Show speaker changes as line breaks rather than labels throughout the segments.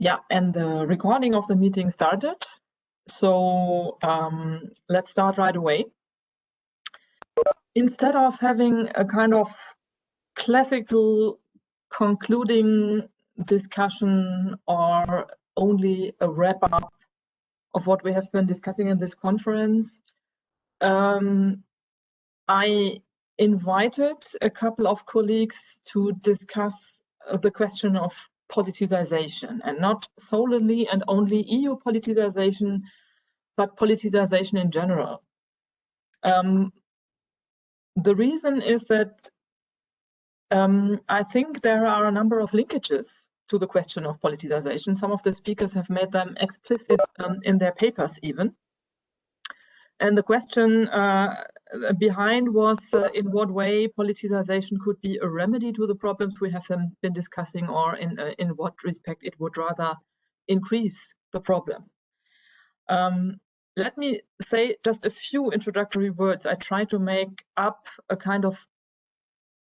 Yeah, and the recording of the meeting started. So let's start right away. Instead of having a kind of classical concluding discussion or only a wrap-up of what we have been discussing in this conference, I invited a couple of colleagues to discuss the question of politicization, and not solely and only EU politicization, but politicization in general. The reason is that I think there are a number of linkages to the question of politicization. Some of the speakers have made them explicit in their papers even. And the question behind was in what way politicization could be a remedy to the problems we have been discussing, or in what respect it would rather increase the problem. Let me say just a few introductory words. I try to make up a kind of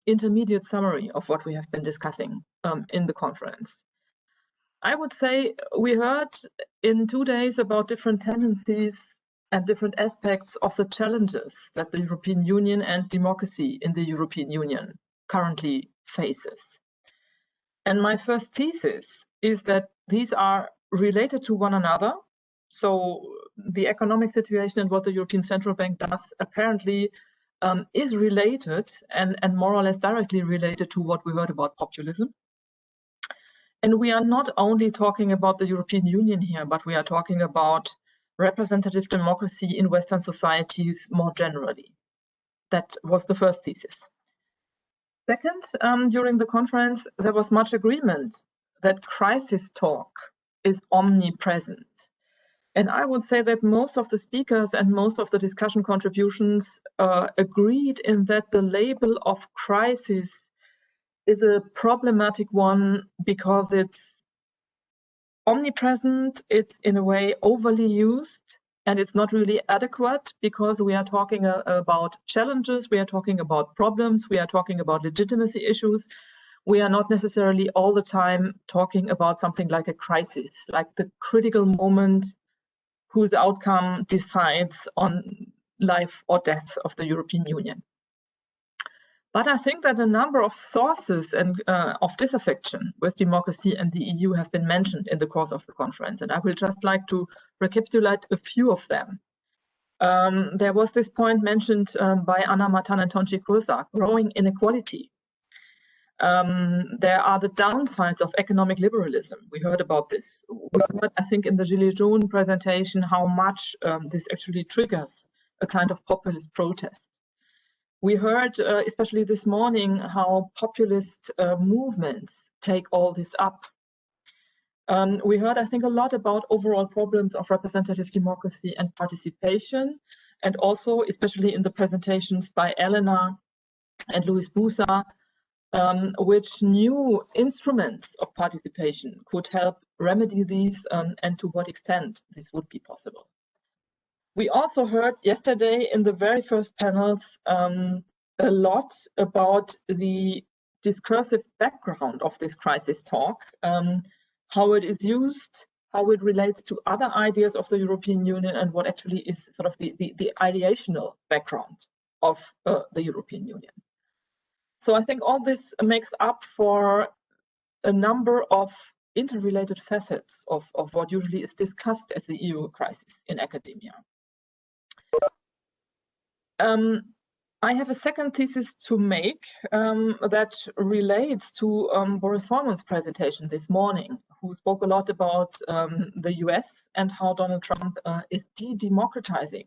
intermediate summary of what we have been discussing in the conference. I would say we heard in 2 days about different tendencies and different aspects of the challenges that the European Union and democracy in the European Union currently faces. And my first thesis is that these are related to one another. So the economic situation and what the European Central Bank does apparently is related and more or less directly related to what we heard about populism. And we are not only talking about the European Union here, but we are talking about representative democracy in Western societies more generally. That was the first thesis. Second, during the conference, there was much agreement that crisis talk is omnipresent. And I would say that most of the speakers and most of the discussion contributions agreed in that the label of crisis is a problematic one because it's omnipresent, it's in a way overly used, and it's not really adequate because we are talking about challenges, we are talking about problems, we are talking about legitimacy issues. We are not necessarily all the time talking about something like a crisis, like the critical moment whose outcome decides on life or death of the European Union. But I think that a number of sources and of disaffection with democracy and the EU have been mentioned in the course of the conference, and I will just like to recapitulate a few of them. There was this point mentioned by Anna Matan and Tonci Kursa, growing inequality. There are the downsides of economic liberalism. We heard about this. We heard, I think, in the Gilets jaunes presentation how much this actually triggers a kind of populist protest. We heard, especially this morning, how populist movements take all this up. We heard, I think, a lot about overall problems of representative democracy and participation, and also, especially in the presentations by Elena and Luis Busa, which new instruments of participation could help remedy these and to what extent this would be possible. We also heard yesterday in the very first panels a lot about the discursive background of this crisis talk, how it is used, how it relates to other ideas of the European Union, and what actually is sort of the ideational background of the European Union. So I think all this makes up for a number of interrelated facets of what usually is discussed as the EU crisis in academia. I have a second thesis to make that relates to Boris Forman's presentation this morning, who spoke a lot about the US and how Donald Trump is de-democratizing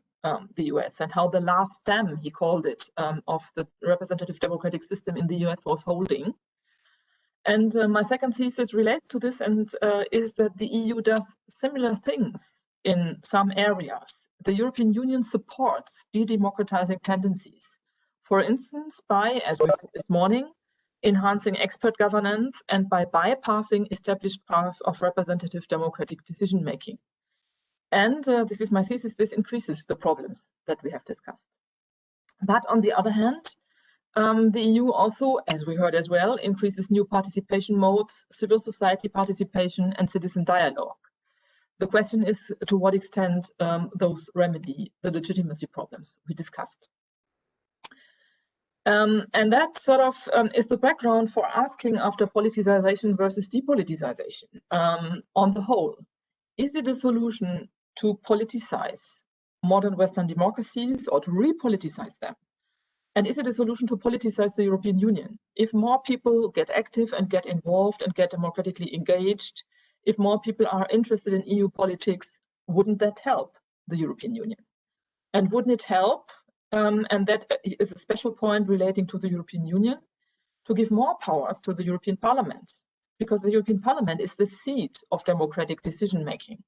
the US, and how the last dam, he called it, of the representative democratic system in the US was holding. And my second thesis relates to this, and is that the EU does similar things in some areas. The European Union supports de-democratizing tendencies, for instance, by, as we heard this morning, enhancing expert governance and by bypassing established paths of representative democratic decision-making. And this is my thesis, this increases the problems that we have discussed. But on the other hand, The EU also, as we heard as well, increases new participation modes, civil society participation, and citizen dialogue. The question is to what extent those remedy the legitimacy problems we discussed. And that sort of is the background for asking after politicization versus depoliticization. On the whole, is it a solution to politicize modern Western democracies or to repoliticize them? And is it a solution to politicize the European Union? If more people get active and get involved and get democratically engaged, if more people are interested in EU politics, wouldn't that help the European Union? And wouldn't it help, and that is a special point relating to the European Union, to give more powers to the European Parliament? Because the European Parliament is the seat of democratic decision-making.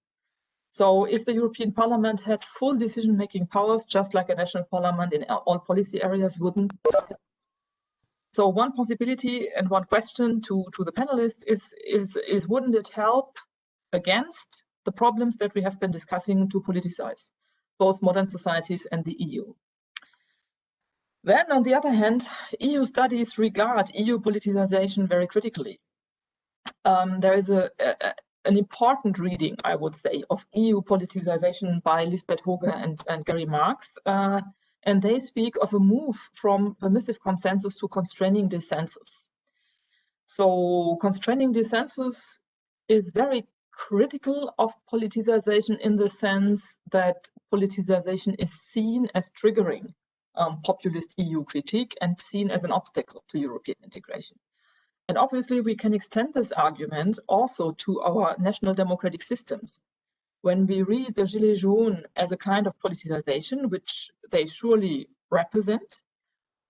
So if the European Parliament had full decision-making powers, just like a national parliament in all policy areas, wouldn't it help? So one possibility and one question to the panelists is wouldn't it help against the problems that we have been discussing to politicize both modern societies and the EU? Then, on the other hand, EU studies regard EU politicization very critically. There is an important reading, I would say, of EU politicization by Lisbeth Hoge and Gary Marks, and they speak of a move from permissive consensus to constraining dissensus. So constraining dissensus is very critical of politicization in the sense that politicization is seen as triggering populist EU critique and seen as an obstacle to European integration. And obviously, we can extend this argument also to our national democratic systems. When we read the Gilets jaunes as a kind of politicization, which they surely represent,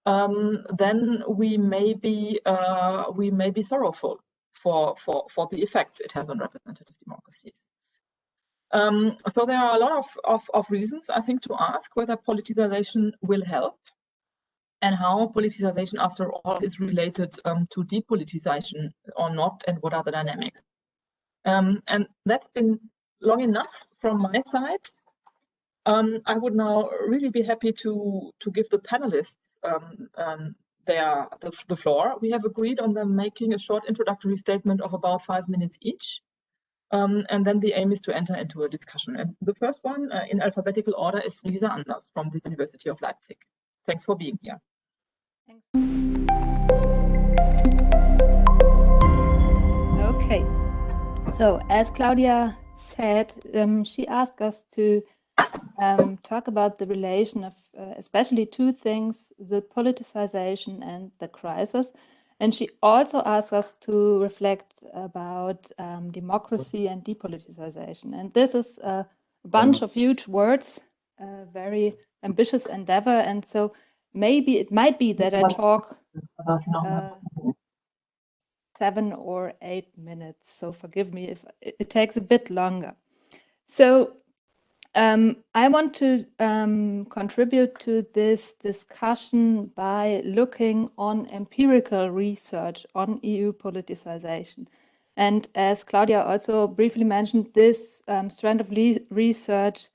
then we may be sorrowful for the effects it has on representative democracies. So there are a lot of reasons, I think, to ask whether politicization will help, and how politicization, after all, is related to depoliticization or not, and what are the dynamics. And that's been long enough from my side. I would now really be happy to give the panelists the floor. We have agreed on them making a short introductory statement of about 5 minutes each. And then the aim is to enter into a discussion. And the first one in alphabetical order is Lisa Anders from the University of Leipzig. Thanks for being here.
Thanks. Okay, so as Claudia said, she asked us to talk about the relation of especially two things, the politicization and the crisis. And she also asked us to reflect about democracy and depoliticization. And this is a bunch of huge words, a very ambitious endeavor. And so maybe it might be that I talk 7 or 8 minutes. So forgive me if it takes a bit longer. So I want to contribute to this discussion by looking on empirical research on EU politicization. And as Claudia also briefly mentioned, this strand of research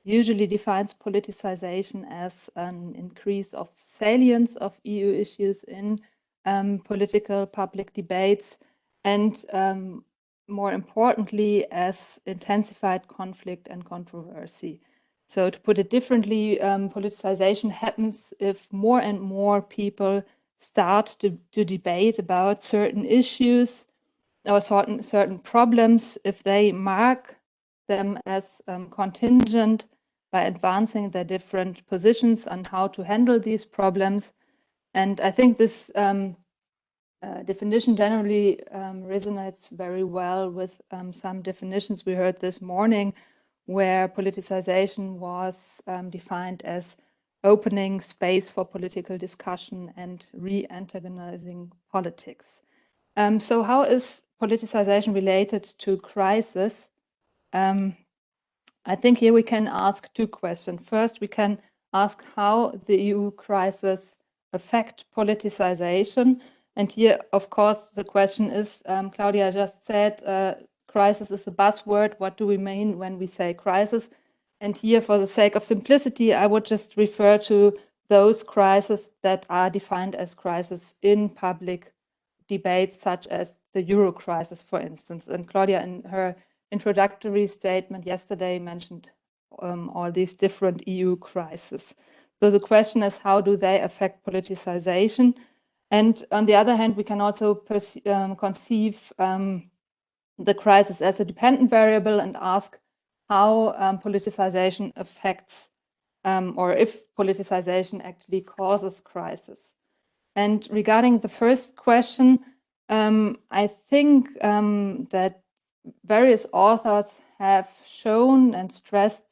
usually defines politicization as an increase of salience of EU issues in political public debates, and more importantly, as intensified conflict and controversy. So to put it differently, politicization happens if more and more people start to debate about certain issues or certain problems, if they mark them as contingent by advancing their different positions on how to handle these problems. And I think this definition generally resonates very well with some definitions we heard this morning, where politicization was defined as opening space for political discussion and re-antagonizing politics. So how is politicization related to crisis? I think here we can ask two questions. First, we can ask how the EU crisis affect politicization. And here, of course, the question is, Claudia just said, crisis is a buzzword. What do we mean when we say crisis? And here, for the sake of simplicity, I would just refer to those crises that are defined as crises in public debates, such as the Euro crisis, for instance. And Claudia, in her introductory statement yesterday, mentioned all these different EU crises. So the question is, how do they affect politicization? And on the other hand, we can also conceive the crisis as a dependent variable and ask how politicization affects or if politicization actually causes crisis. And regarding the first question, I think that various authors have shown and stressed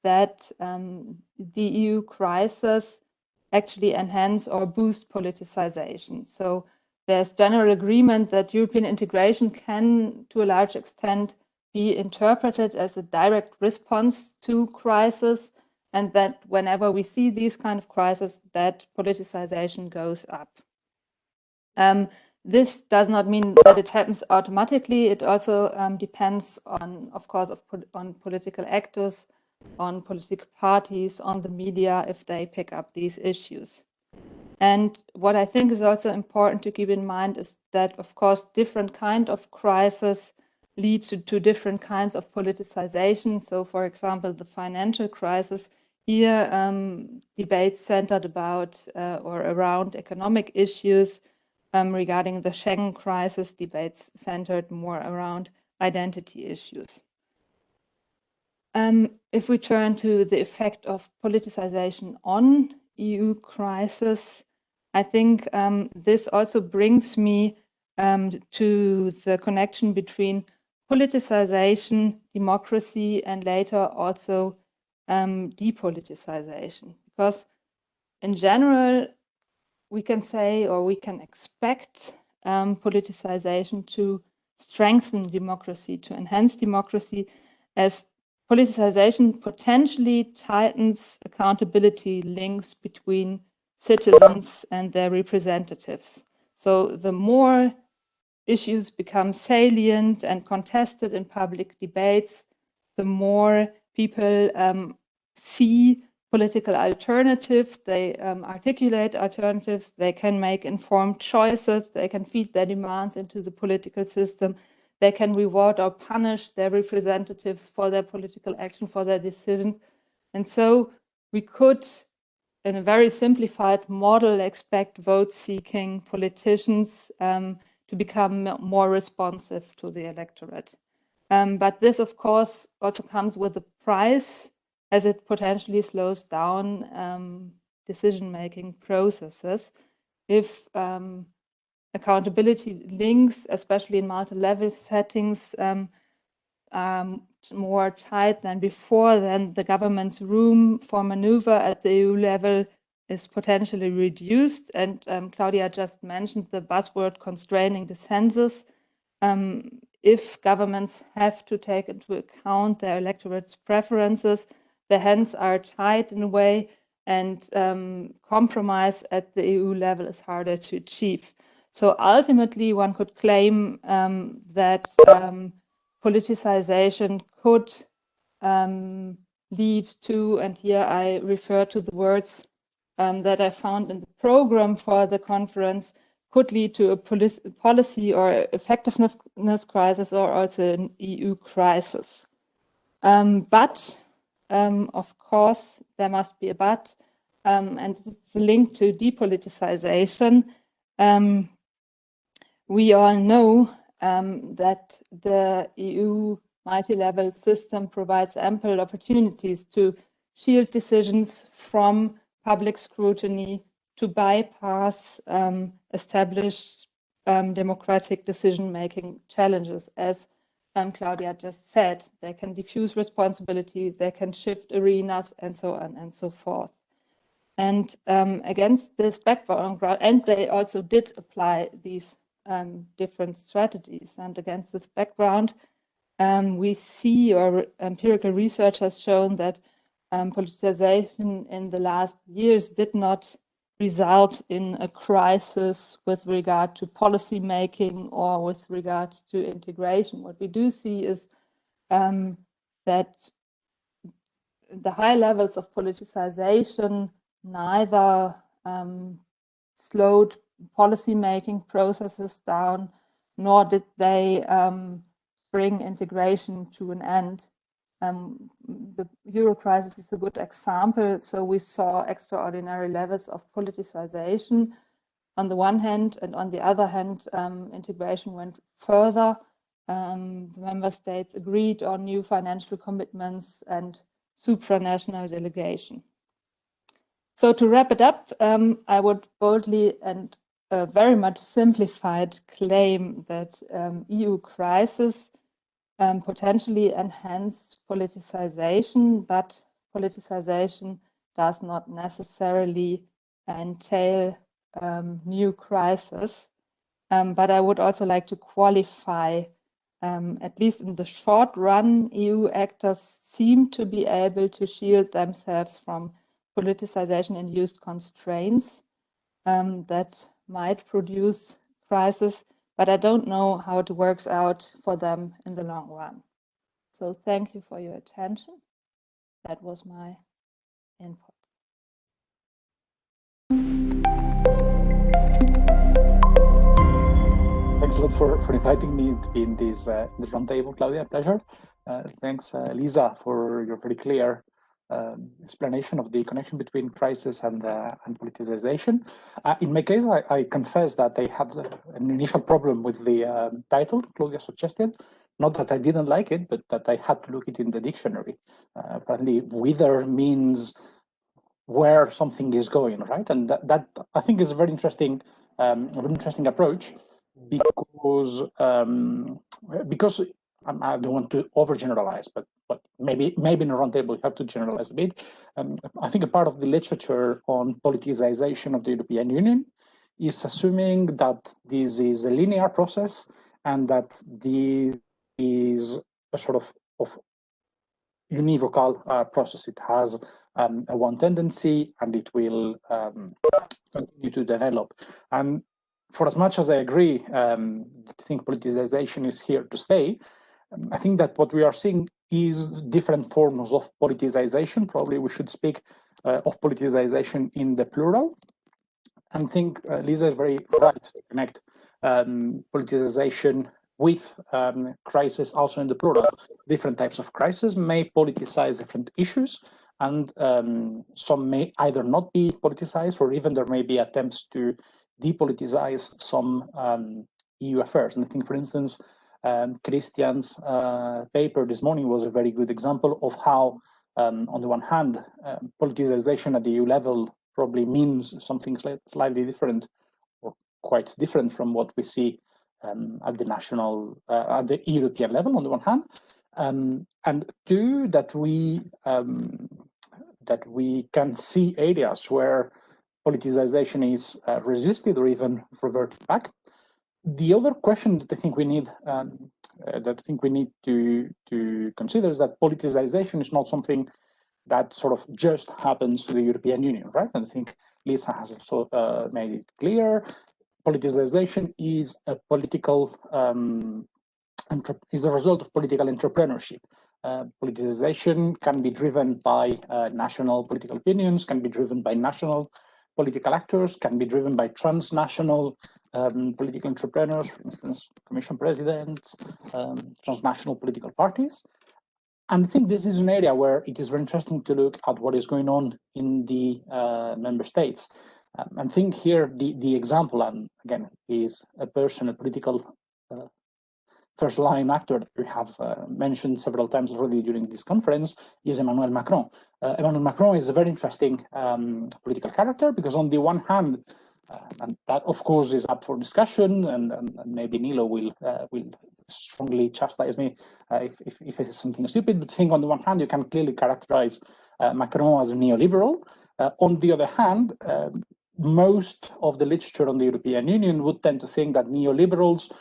that the EU crisis actually enhance or boost politicization. So there's general agreement that European integration can, to a large extent, be interpreted as a direct response to crisis, and that whenever we see these kind of crises, that politicization goes up. This does not mean that it happens automatically. It also depends on, of course, on political actors, on political parties, on the media, if they pick up these issues. And what I think is also important to keep in mind is that, of course, different kind of crises lead to different kinds of politicization. So, for example, the financial crisis, here debates centered about or around economic issues. Regarding the Schengen crisis, debates centered more around identity issues. If we turn to the effect of politicization on EU crisis, I think this also brings me to the connection between politicization, democracy, and later also depoliticization. Because in general, we can say, or we can expect politicization to strengthen democracy, to enhance democracy, as politicization potentially tightens accountability links between citizens and their representatives. So the more issues become salient and contested in public debates, the more people see political alternatives, they articulate alternatives, they can make informed choices, they can feed their demands into the political system, they can reward or punish their representatives for their political action, for their decision. And so we could, in a very simplified model, expect vote-seeking politicians to become more responsive to the electorate. But this, of course, also comes with a price, as it potentially slows down decision-making processes. If accountability links, especially in multi-level settings, are more tight than before, then the government's room for maneuver at the EU level is potentially reduced. And Claudia just mentioned the buzzword constraining the census. If governments have to take into account their electorate's preferences, the hands are tied in a way, and compromise at the EU level is harder to achieve. So ultimately, one could claim that politicization could lead to, and here I refer to the words that I found in the program for the conference, could lead to a policy or effectiveness crisis, or also an EU crisis. But of course, there must be a but, and it's linked to depoliticization. We all know that the EU multi-level system provides ample opportunities to shield decisions from public scrutiny, to bypass established democratic decision-making challenges, as Claudia just said. They can diffuse responsibility, they can shift arenas, and so on and so forth. And against this background, and they also did apply these different strategies. And against this background, we see, or empirical research has shown, that politicization in the last years did not result in a crisis with regard to policy making or with regard to integration. What we do see is that the high levels of politicization neither slowed policy-making processes down, nor did they bring integration to an end. The Euro crisis is a good example. So we saw extraordinary levels of politicization on the one hand, and on the other hand, integration went further. The member states agreed on new financial commitments and supranational delegation. So to wrap it up, I would boldly and very much simplified claim that EU crisis potentially enhanced politicization, but politicization does not necessarily entail new crisis. But I would also like to qualify, at least in the short run, EU actors seem to be able to shield themselves from politicization-induced constraints that might produce crisis, but I don't know how it works out for them in the long run. So thank you for your attention. That was my input.
Thanks a lot for inviting me to be in this roundtable, Claudia. Pleasure. Thanks, Lisa, for your very clear explanation of the connection between crisis and politicization. In my case, I confess that I had an initial problem with the title Claudia suggested. Not that I didn't like it, but that I had to look it in the dictionary. Apparently, whither means where something is going, right? And that I think is a very interesting approach, because I don't want to overgeneralize, but maybe in a roundtable we have to generalize a bit. I think a part of the literature on politicization of the European Union is assuming that this is a linear process and that this is a sort of univocal process. It has a one tendency and it will continue to develop. And for as much as I agree, I think politicization is here to stay. I think that what we are seeing is different forms of politicization. Probably we should speak of politicization in the plural. And I think Lisa is very right to connect politicization with crisis also in the plural. Different types of crisis may politicize different issues, and some may either not be politicized, or even there may be attempts to depoliticize some EU affairs. And I think, for instance, Christian's paper this morning was a very good example of how, on the one hand, politicization at the EU level probably means something slightly different, or quite different from what we see at the national, at the European level, on the one hand, and two, that we can see areas where politicization is resisted or even reverted back. The other question that I think we need to consider is that politicization is not something that sort of just happens to the European Union, right? And I think Lisa has also made it clear. Politicization is a political is the result of political entrepreneurship. Politicization can be driven by national political opinions, can be driven by national political actors, can be driven by transnational political entrepreneurs, for instance, Commission presidents, transnational political parties. And I think this is an area where it is very interesting to look at what is going on in the member states. I think here the example, and again, is a person, a political first-line actor that we have mentioned several times already during this conference, is Emmanuel Macron. Emmanuel Macron is a very interesting political character, because on the one hand, and that of course is up for discussion, and maybe Nilo will strongly chastise me if it is something stupid, but I think on the one hand you can clearly characterize Macron as a neoliberal. On the other hand, most of the literature on the European Union would tend to think that neoliberals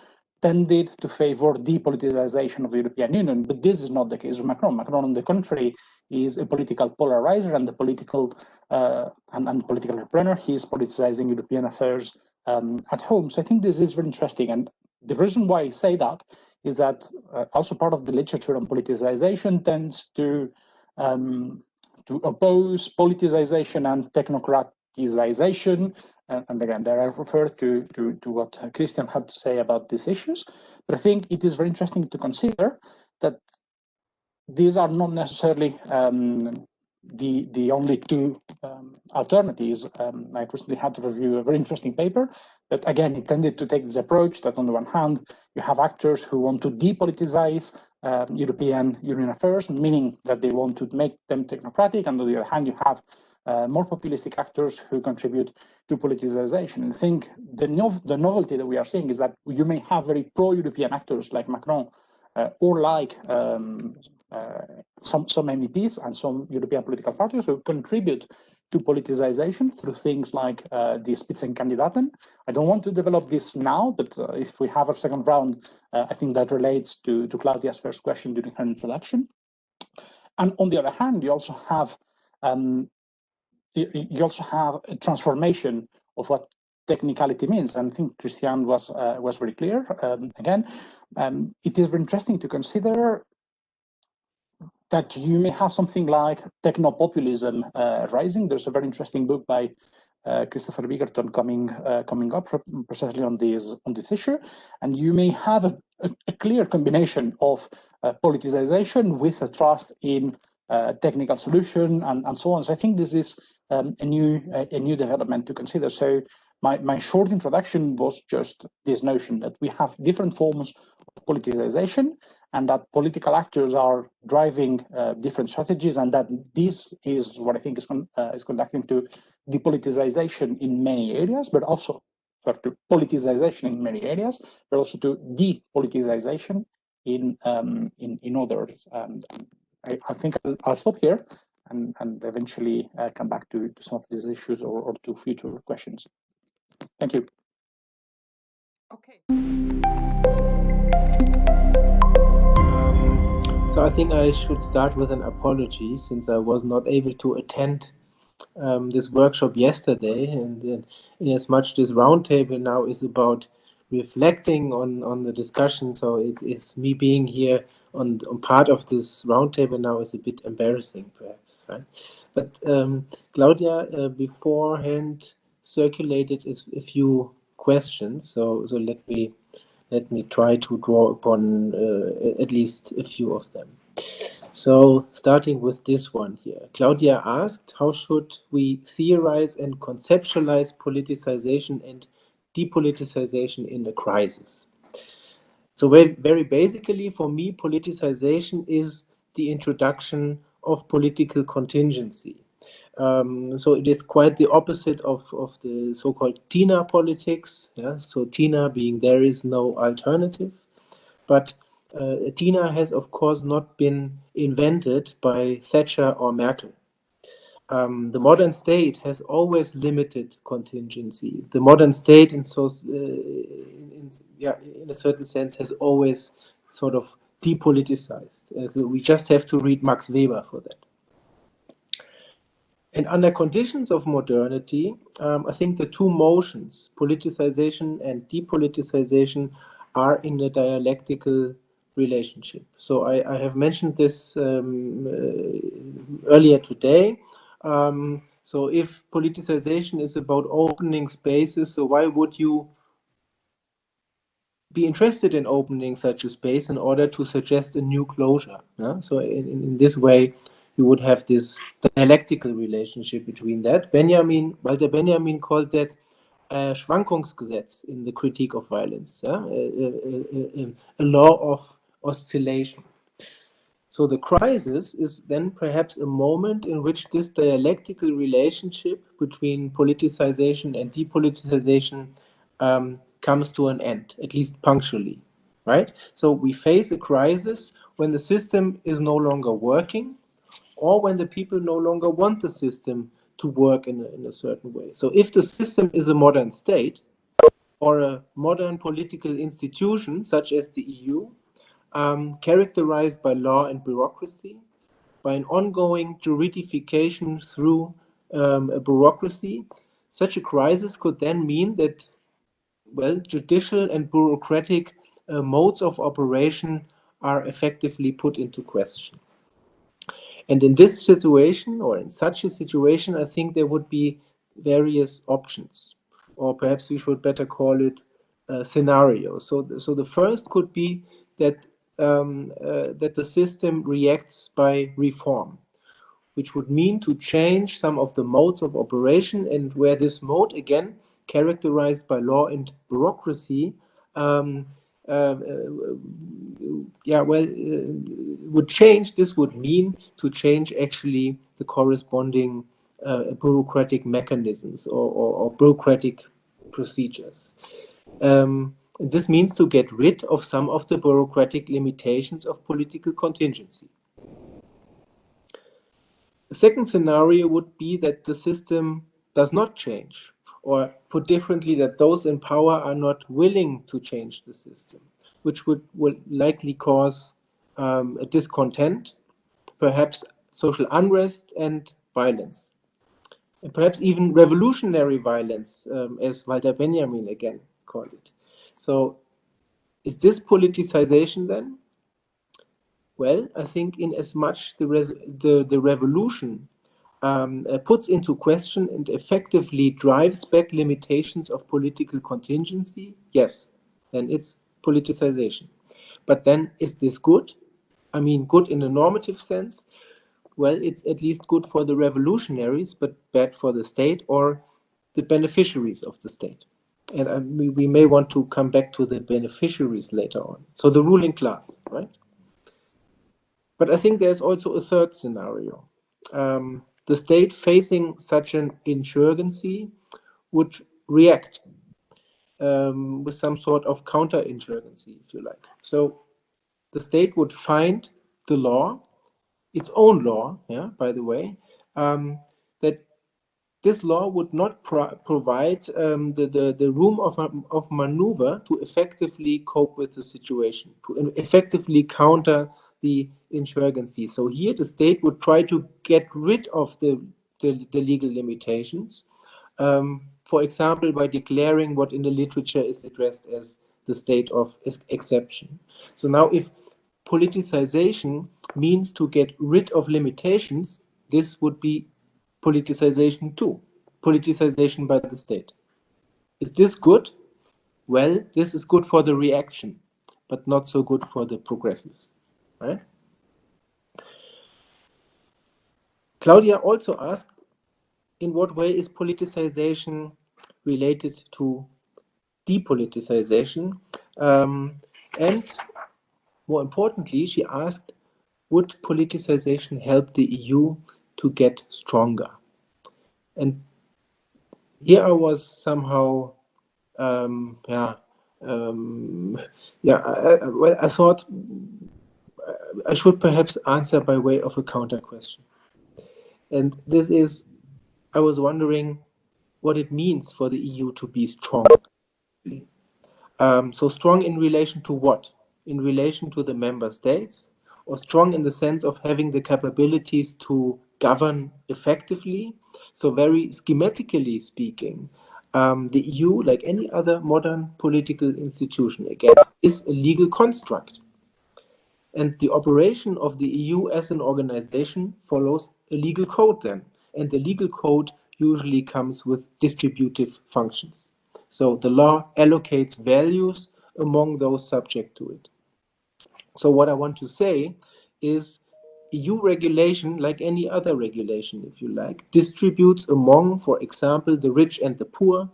tended to favor depoliticization of the European Union, but this is not the case with Macron. Macron, on the contrary, is a political polarizer and a political political entrepreneur. He is politicizing European affairs at home. So I think this is very interesting. And the reason why I say that is that also part of the literature on politicization tends to oppose politicization and technocratization. And again, there I refer to what Christian had to say about these issues. But I think it is very interesting to consider that these are not necessarily the only two alternatives. I recently had to review a very interesting paper that, again, it tended to take this approach that on the one hand, you have actors who want to depoliticize European Union affairs, meaning that they want to make them technocratic, and on the other hand, you have more populistic actors who contribute to politicization. I think the novelty that we are seeing is that you may have very pro-European actors like Macron or like some MEPs and some European political parties who contribute to politicization through things like the Spitzenkandidaten. I don't want to develop this now, but if we have a second round, I think that relates to Claudia's first question during her introduction. And on the other hand, you also have a transformation of what technicality means. And I think Christian was very clear. Again, it is very interesting to consider that you may have something like techno-populism rising. There's a very interesting book by Christopher Bickerton coming up precisely on this issue, and you may have a clear combination of politicization with a trust in technical solution and so on. So I think this is a new development to consider. So my short introduction was just this notion that we have different forms of politicization, and that political actors are driving different strategies, and that this is what I think is conducting to depoliticization in many areas, but also to politicization in many areas, but also to depoliticization in others. I think I'll stop here and eventually come back to some of these issues or to future questions. Thank you.
Okay.
So I think I should start with an apology since I was not able to attend this workshop yesterday, and in as much this roundtable now is about reflecting on the discussion, so it's me being here on part of this roundtable now is a bit embarrassing, perhaps, right? But Claudia beforehand circulated a few questions, so let me try to draw upon at least a few of them. So starting with this one here, Claudia asked, how should we theorize and conceptualize politicization and depoliticization in a crisis? So very basically, for me, politicization is the introduction of political contingency. So it is quite the opposite of the so-called TINA politics. Yeah? So TINA being there is no alternative. But TINA has, of course, not been invented by Thatcher or Merkel. The modern state has always limited contingency. The modern state, in a certain sense, has always sort of depoliticized. So we just have to read Max Weber for that. And under conditions of modernity, I think the two motions, politicization and depoliticization, are in a dialectical relationship. So I have mentioned this earlier today. So if politicization is about opening spaces, so why would you be interested in opening such a space in order to suggest a new closure? Yeah? So in this way, you would have this dialectical relationship between that. Walter Benjamin called that Schwankungsgesetz in the Critique of Violence, yeah? A law of oscillation. So the crisis is then perhaps a moment in which this dialectical relationship between politicization and depoliticization comes to an end, at least punctually, right? So we face a crisis when the system is no longer working, or when the people no longer want the system to work in a certain way. So if the system is a modern state or a modern political institution, such as the EU, characterized by law and bureaucracy, by an ongoing juridification through a bureaucracy, such a crisis could then mean that, well, judicial and bureaucratic modes of operation are effectively put into question. And in this situation, or in such a situation, I think there would be various options, or perhaps we should better call it scenarios. So the first could be that that the system reacts by reform, which would mean to change some of the modes of operation, and where this mode, again, characterized by law and bureaucracy, would change. This would mean to change actually the corresponding bureaucratic mechanisms or bureaucratic procedures. This means to get rid of some of the bureaucratic limitations of political contingency. The second scenario would be that the system does not change, or put differently, that those in power are not willing to change the system, which would likely cause a discontent, perhaps social unrest and violence, and perhaps even revolutionary violence, as Walter Benjamin again called it. So is this politicization then? Well, I think in as much the revolution puts into question and effectively drives back limitations of political contingency, yes, then it's politicization. But then, is this good? I mean, good in a normative sense? Well, it's at least good for the revolutionaries, but bad for the state or the beneficiaries of the state. And we may want to come back to the beneficiaries later on. So the ruling class, right? But I think there's also a third scenario. The state facing such an insurgency would react with some sort of counterinsurgency, if you like. So the state would find the law, its own law, by the way, that this law would not provide the room of maneuver to effectively cope with the situation, to effectively counter the insurgency. So here the state would try to get rid of the legal limitations, for example, by declaring what in the literature is addressed as the state of exception. So now if politicization means to get rid of limitations, this would be politicization too, politicization by the state. Is this good? Well, this is good for the reaction, but not so good for the progressives, right? Claudia also asked, in what way is politicization related to depoliticization? And more importantly, she asked, would politicization help the EU to get stronger? And here I was somehow, I thought I should perhaps answer by way of a counter question. And this is, I was wondering what it means for the EU to be strong. So strong in relation to what? In relation to the member states, or strong in the sense of having the capabilities to govern effectively? So very schematically speaking, the EU, like any other modern political institution, again, is a legal construct. And the operation of the EU as an organization follows a legal code then. And the legal code usually comes with distributive functions. So the law allocates values among those subject to it. So what I want to say is EU regulation, like any other regulation, if you like, distributes among, for example, the rich and the poor,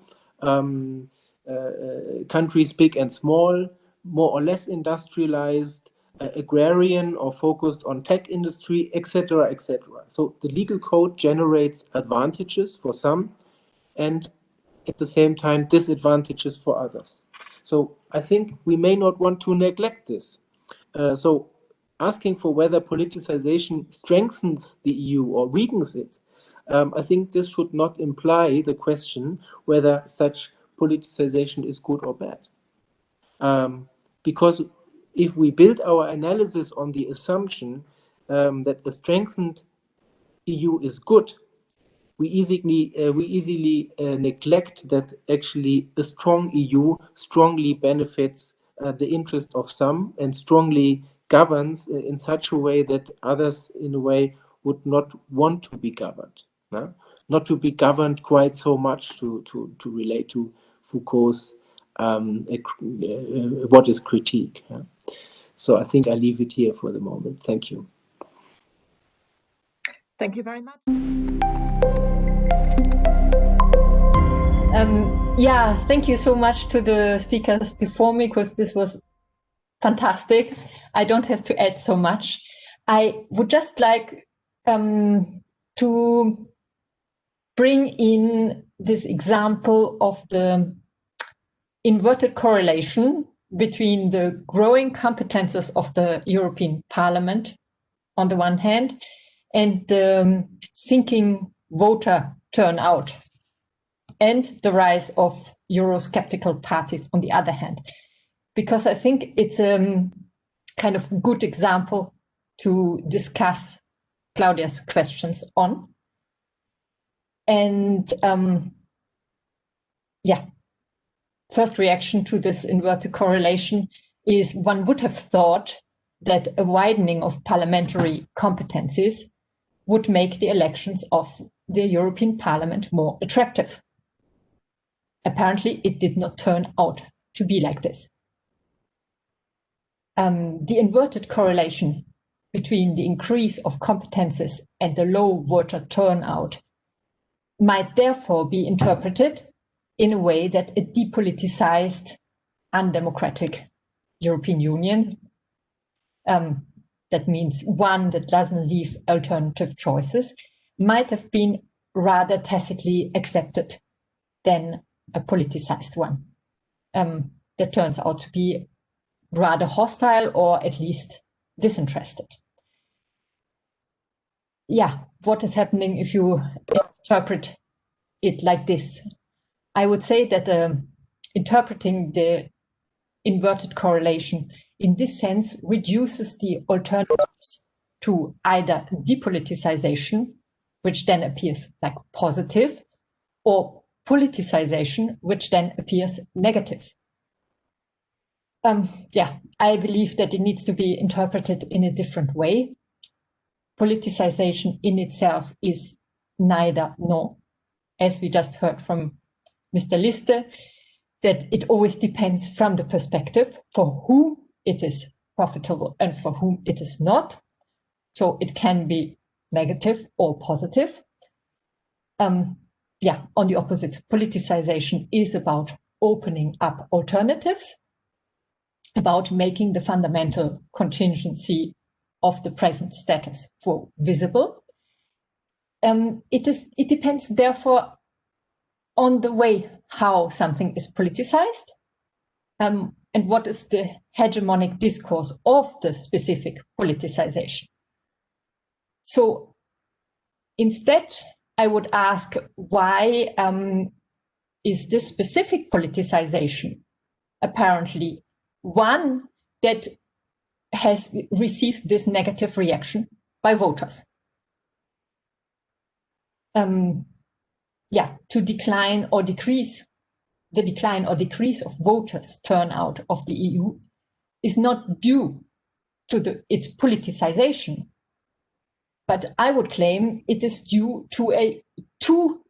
countries big and small, more or less industrialized, agrarian or focused on tech industry, etc., etc. So the legal code generates advantages for some and at the same time disadvantages for others. So I think we may not want to neglect this. So asking for whether politicization strengthens the EU or weakens it, I think this should not imply the question whether such politicization is good or bad. Because if we build our analysis on the assumption that a strengthened EU is good, we easily neglect that actually a strong EU strongly benefits the interest of some and strongly governs in such a way that others, in a way, would not want to be governed, not to be governed quite so much to relate to Foucault's what is critique. So I think I leave it here for the moment. Thank you.
Thank you very much.
Yeah, thank you so much to the speakers before me, because this was fantastic. I don't have to add so much. I would just like to bring in this example of the inverted correlation between the growing competences of the European Parliament on the one hand and the sinking voter turnout and the rise of Eurosceptical parties on the other hand, because I think it's a kind of good example to discuss Claudia's questions on. And yeah, first reaction to this inverted correlation is one would have thought that a widening of parliamentary competencies would make the elections of the European Parliament more attractive. Apparently, it did not turn out to be like this. The inverted correlation between the increase of competences and the low voter turnout might therefore be interpreted in a way that a depoliticized, undemocratic European Union, that means one that doesn't leave alternative choices, might have been rather tacitly accepted than a politicized one that turns out to be rather hostile or at least disinterested. Yeah, what is happening if you interpret it like this? I would say that interpreting the inverted correlation in this sense reduces the alternatives to either depoliticization, which then appears like positive, or politicization, which then appears negative. Yeah, I believe that it needs to be interpreted in a different way. Politicization in itself is neither nor, as we just heard from Mr. Liste, that it always depends from the perspective for whom it is profitable and for whom it is not. So it can be negative or positive. Yeah, on the opposite, politicization is about opening up alternatives, about making the fundamental contingency of the present status quo visible. It depends, therefore, on the way how something is politicized, and what is the hegemonic discourse of the specific politicization. So instead, I would ask, why is this specific politicization apparently one that receives this negative reaction by voters? Yeah, to decline or decrease, the decline or decrease of voters' turnout of the EU is not due to its politicization, but I would claim it is due to a too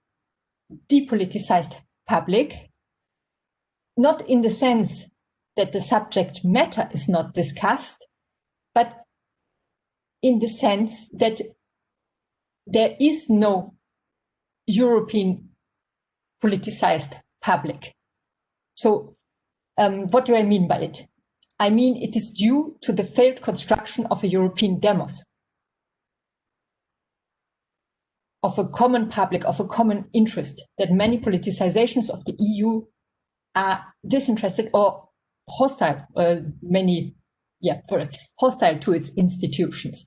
depoliticized public, not in the sense that the subject matter is not discussed, but in the sense that there is no European politicized public. So what do I mean by it? I mean it is due to the failed construction of a European demos, of a common public, of a common interest, that many politicizations of the EU are disinterested or hostile, hostile to its institutions.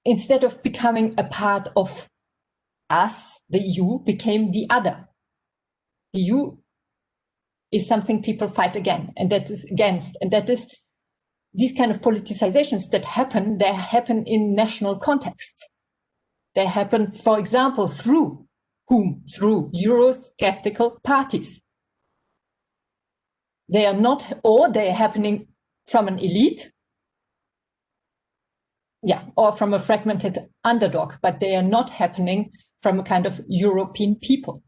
Instead of becoming a part of us, the EU became the other. The EU is something people fight against, and that is these kind of politicizations that happen, they happen in national contexts. They happen, for example, through whom? Through Eurosceptical parties. They are not, or they are happening from an elite or from a fragmented underdog, but they are not happening from a kind of European people.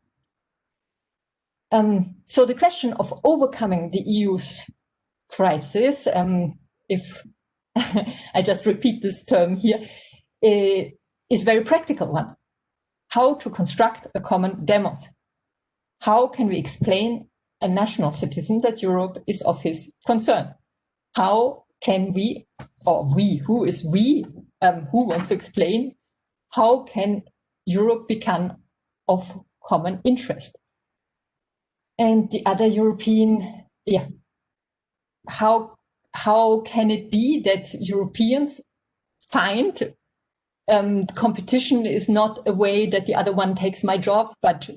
So the question of overcoming the EU's crisis, if I just repeat this term here, is a very practical one. How to construct a common demos. How can we explain a national citizen that Europe is of his concern? How can we, or we, who is we, who wants to explain, how can Europe become of common interest? And the other European, how can it be that Europeans find competition is not a way that the other one takes my job, but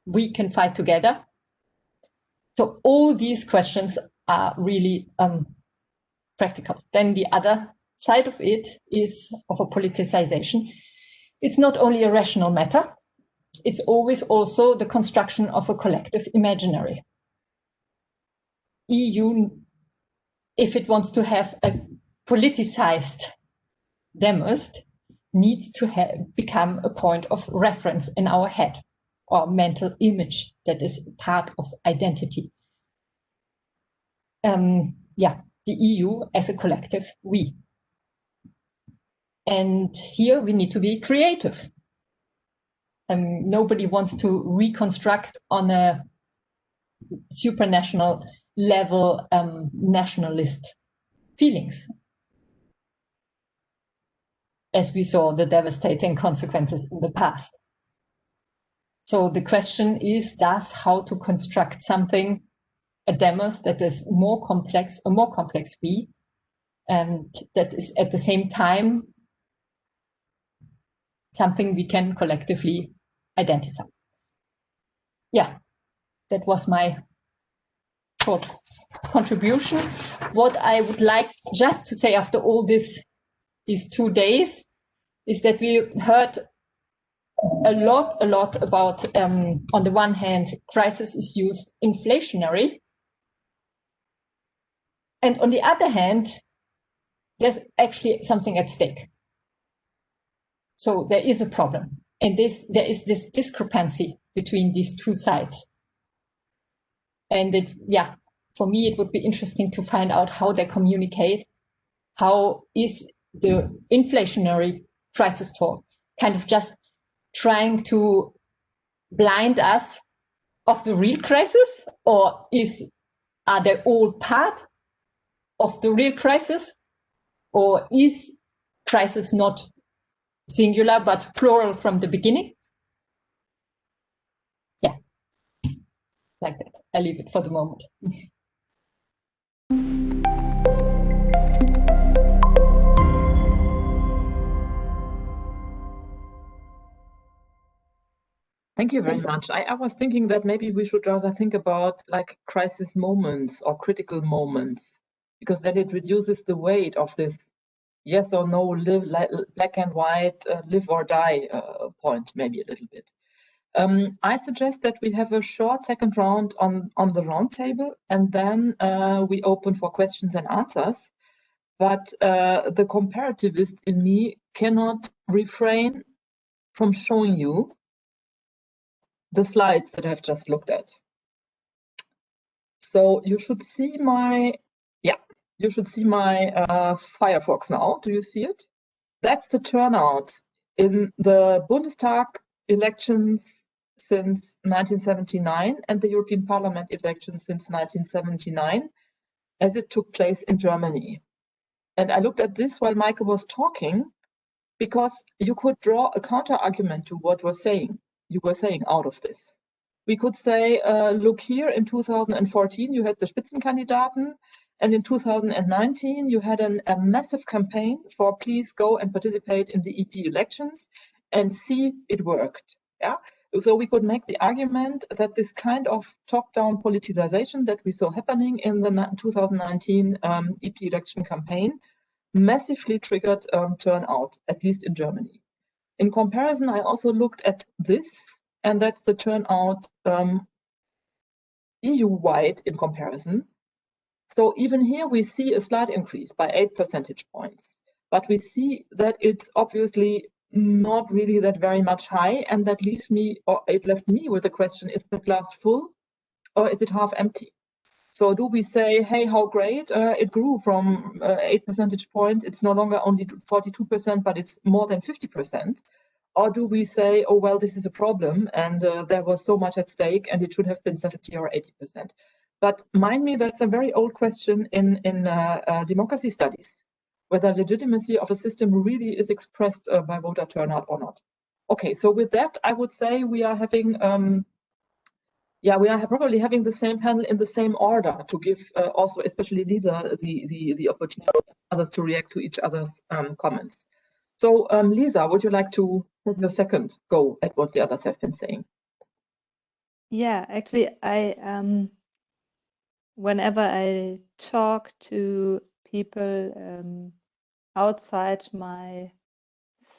we can fight together? So all these questions are really practical. Then the other side of it is of a politicization. It's not only a rational matter, it's always also the construction of a collective imaginary. EU, if it wants to have a politicized demos, needs to become a point of reference in our head, or mental image that is part of identity. The EU as a collective we. And here we need to be creative. Nobody wants to reconstruct on a supranational level nationalist feelings, as we saw the devastating consequences in the past. So the question is thus how to construct something, a demos that is a more complex we, and that is at the same time something we can collectively identify. Yeah, that was my short contribution. What I would like just to say after all these 2 days is that we heard a lot about, on the one hand, crisis is used inflationary. And on the other hand, there's actually something at stake. So there is a problem. And there is this discrepancy between these two sides. And for me, it would be interesting to find out how they communicate. How is the inflationary crisis talk kind of just trying to blind us of the real crisis, or are they all part of the real crisis, or is crisis not singular but plural from the beginning? Yeah, like that. I leave it for the moment.
Thank you very much. I was thinking that maybe we should rather think about like crisis moments or critical moments, because then it reduces the weight of this yes or no, black and white, live or die point maybe a little bit. I suggest that we have a short second round on the roundtable, and then we open for questions and answers. But the comparativist in me cannot refrain from showing you the slides that I've just looked at. So you should see my, Firefox now. Do you see it? That's the turnout in the Bundestag elections since 1979 and the European Parliament elections since 1979, as it took place in Germany. And I looked at this while Maike was talking, because you could draw a counter argument to what you were saying out of this. We could say, look here, in 2014 you had the Spitzenkandidaten, and in 2019 you had a massive campaign for please go and participate in the EP elections, and see, it worked. Yeah. So we could make the argument that this kind of top-down politicization that we saw happening in the 2019 EP election campaign massively triggered turnout, at least in Germany. In comparison, I also looked at this, and that's the turnout EU-wide in comparison. So even here we see a slight increase by 8 percentage points. but we see that it's obviously not really that very much high, and that leaves me, or it left me with the question: is the glass full or is it half empty? So do we say, hey, how great, it grew from 8 percentage points, it's no longer only 42%, but it's more than 50%? Or do we say, oh, well, this is a problem, and there was so much at stake, and it should have been 70 or 80%? But mind me, that's a very old question in democracy studies, whether legitimacy of a system really is expressed by voter turnout or not. Okay, so with that, I would say we are having we are probably having the same panel in the same order to give also, especially Lisa, the opportunity for others to react to each other's comments. So, Lisa, would you like to have your second go at what the others have been saying?
Yeah, actually, whenever I talk to people outside my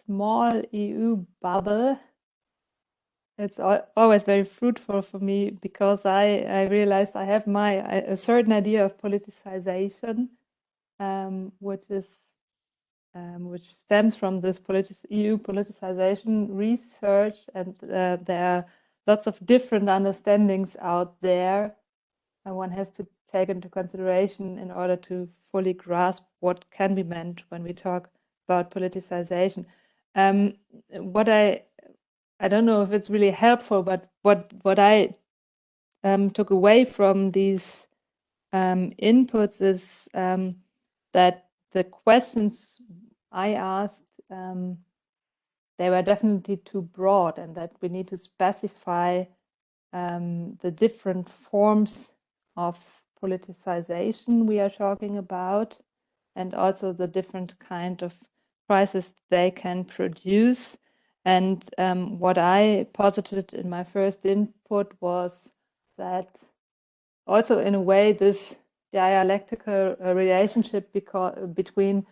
small EU bubble, it's always very fruitful for me, because I realize I have a certain idea of politicization, which stems from this EU politicization research, and there are lots of different understandings out there, and one has to take into consideration in order to fully grasp what can be meant when we talk about politicization. What I don't know if it's really helpful, but what I took away from these inputs is that the questions I asked, they were definitely too broad, and that we need to specify the different forms of politicization we are talking about, and also the different kind of crises they can produce. And what I posited in my first input was that also, in a way, this dialectical relationship between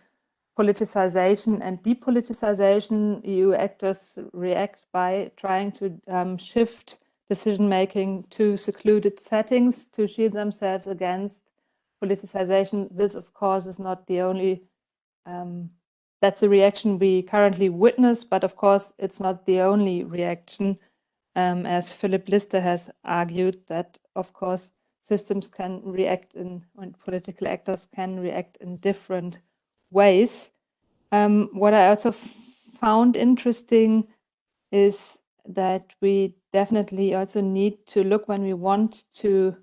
politicization and depoliticization, EU actors react by trying to shift decision-making to secluded settings to shield themselves against politicization. This, of course, is not the only that's the reaction we currently witness, but of course it's not the only reaction, as Philip Lister has argued, that of course systems can react and political actors can react in different ways. What I also found interesting is that we definitely also need to look, when we want to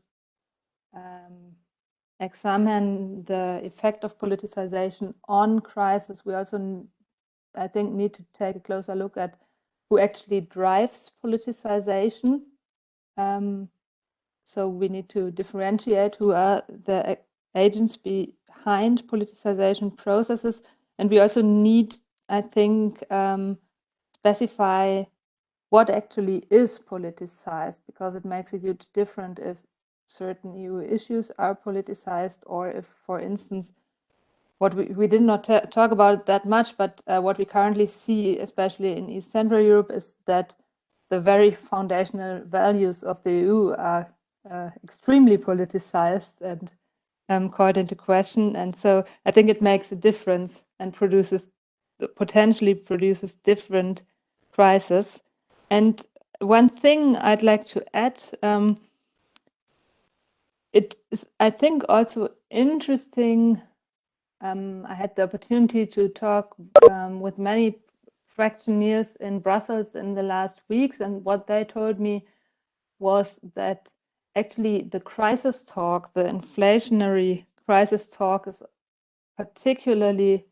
examine the effect of politicization on crisis, we also, I think, need to take a closer look at who actually drives politicization. So we need to differentiate who are the agents behind politicization processes. And we also need, I think, specify what actually is politicized, because it makes a huge difference if certain EU issues are politicized, or if, for instance, what we did not talk about it that much, but what we currently see, especially in East Central Europe, is that the very foundational values of the EU are extremely politicized and called into question. And so I think it makes a difference and potentially produces different crises. And one thing I'd like to add, it is, I think, also interesting. I had the opportunity to talk with many fractioneers in Brussels in the last weeks, and what they told me was that actually the crisis talk, the inflationary crisis talk, is particularly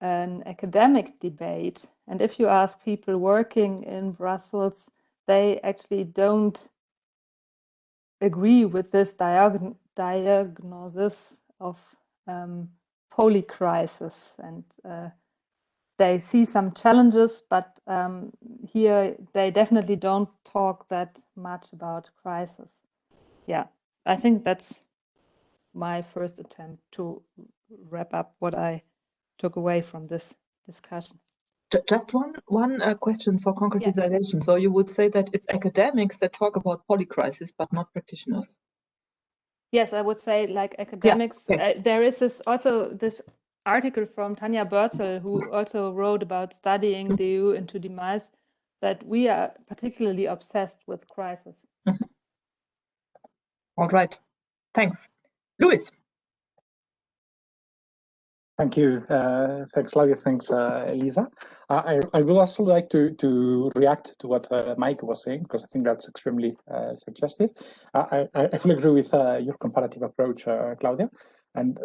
an academic debate. And if you ask people working in Brussels, they actually don't agree with this diagnosis of polycrisis, and they see some challenges, but here they definitely don't talk that much about crisis. Yeah, I think that's my first attempt to wrap up what I took away from this discussion.
Just one question for concretization. Yeah. So you would say that it's academics that talk about polycrisis, but not practitioners?
Yes, I would say, like, academics. Yeah. Okay. There is this article from Tanja Börzel, who also wrote about studying the EU into demise, that we are particularly obsessed with crisis.
All right, thanks. Luis.
Thank you. Thanks, Claudia. Thanks, Elisa. I would also like to react to what Mike was saying, because I think that's extremely suggestive. I fully agree with your comparative approach, Claudia, and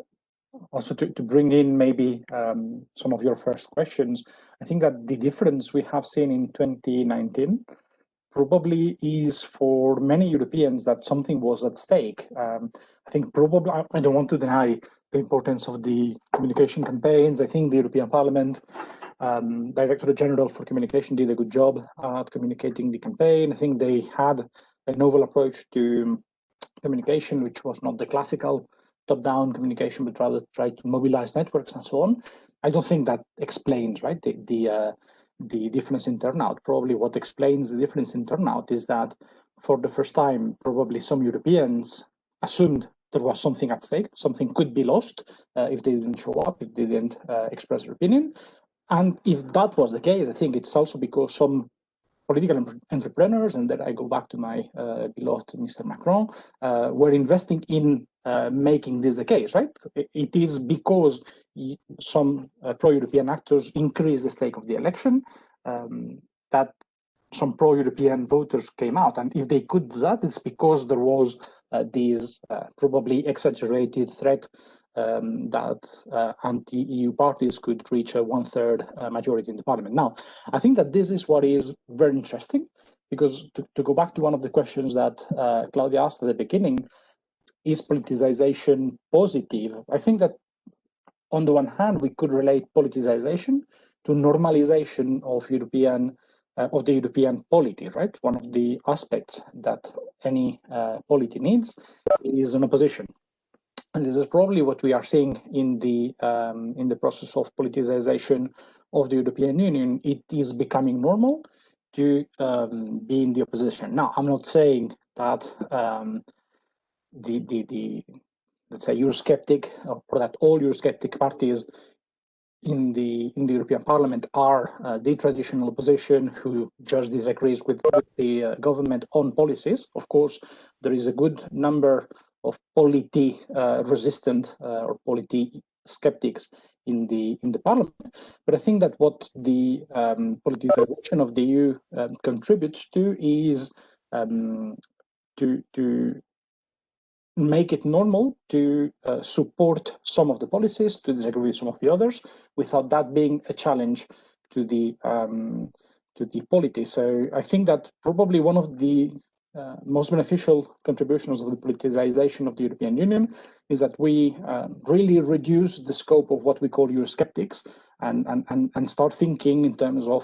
also to bring in maybe some of your first questions. I think that the difference we have seen in 2019 probably is for many Europeans that something was at stake. I think probably, I don't want to deny the importance of the communication campaigns. I think the European Parliament Director General for Communication did a good job at communicating the campaign. I think they had a novel approach to communication, which was not the classical top-down communication, but rather try to mobilize networks and so on. I don't think that explains, right, the difference in turnout. Probably what explains the difference in turnout is that for the first time, probably some Europeans assumed there was something at stake, something could be lost if they didn't show up, if they didn't express their opinion. And if that was the case, I think it's also because some political entrepreneurs, and that I go back to my beloved Mr. Macron, were investing in making this the case, right? It is because some pro-European actors increased the stake of the election that some pro-European voters came out. And if they could do that, it's because there was this probably exaggerated threat that anti-EU parties could reach a one-third majority in the parliament. Now, I think that this is what is very interesting, because to go back to one of the questions that Claudia asked at the beginning, is politicization positive? I think that on the one hand, we could relate politicization to normalization of the European polity, right? One of the aspects that any polity needs is an opposition. And this is probably what we are seeing in the process of politicization of the European Union. It is becoming normal to be in the opposition. Now, I'm not saying that let's say Eurosceptic, or that all Eurosceptic parties in the European Parliament are the traditional opposition who just disagrees with the government on policies. Of course, there is a good number of polity resistant or polity skeptics in the Parliament, but I think that what the politicization of the EU contributes to is to make it normal to support some of the policies, to disagree with some of the others, without that being a challenge to the polity. So I think that probably one of the most beneficial contributions of the politicization of the European Union is that we really reduce the scope of what we call Eurosceptics and start thinking in terms of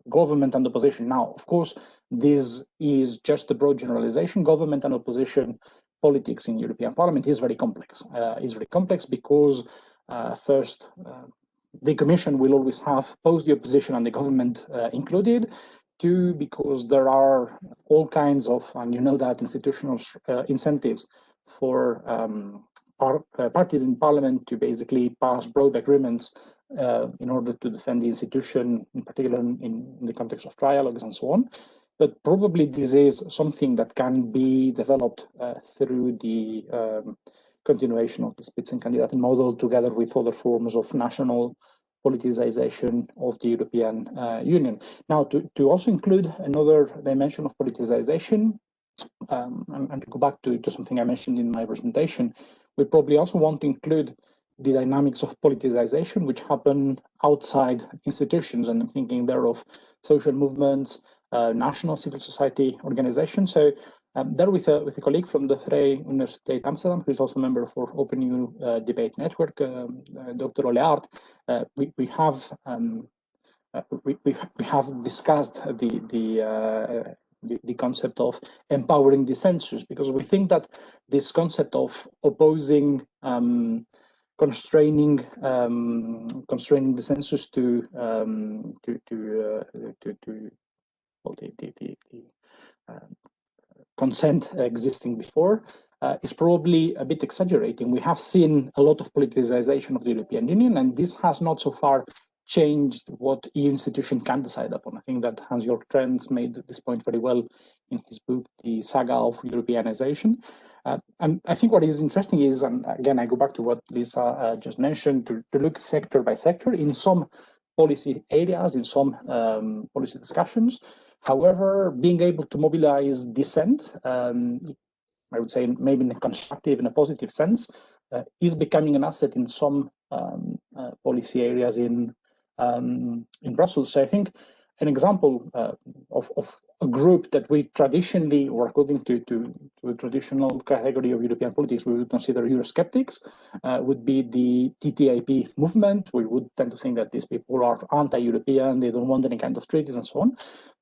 government and opposition. Now, of course, this is just a broad generalization. Government and opposition politics in European Parliament is very complex. It's very complex because first, the Commission will always have both the opposition and the government included. Two, because there are all kinds of, and you know that, institutional incentives for parties in Parliament to basically pass broad agreements in order to defend the institution, in particular in the context of trialogues and so on. But probably this is something that can be developed through the continuation of the Spitzenkandidaten model, together with other forms of national politicization of the European Union. Now, to also include another dimension of politicization, and to go back to something I mentioned in my presentation, we probably also want to include the dynamics of politicization which happen outside institutions, and I'm thinking there of social movements, national civil society organizations. So there with a colleague from the Vrije Universiteit Amsterdam, who is also a member for Open EU Debate Network, Dr. Oleaert, we have discussed the concept of empowering dissensus, because we think that this concept of opposing, constraining the census to consent existing before, is probably a bit exaggerating. We have seen a lot of politicization of the European Union, and this has not so far changed what EU institutions can decide upon. I think that Hans-Jörg Trenz made this point very well in his book, The Saga of Europeanization. And I think what is interesting is, and again, I go back to what Lisa just mentioned, to look sector by sector in some policy areas, in some policy discussions. However, being able to mobilize dissent, I would say maybe in a constructive, in a positive sense, is becoming an asset in some policy areas in Brussels. So I think an example of a group that we traditionally, or according to a traditional category of European politics, we would consider Eurosceptics, would be the TTIP movement. We would tend to think that these people are anti-European, they don't want any kind of treaties and so on.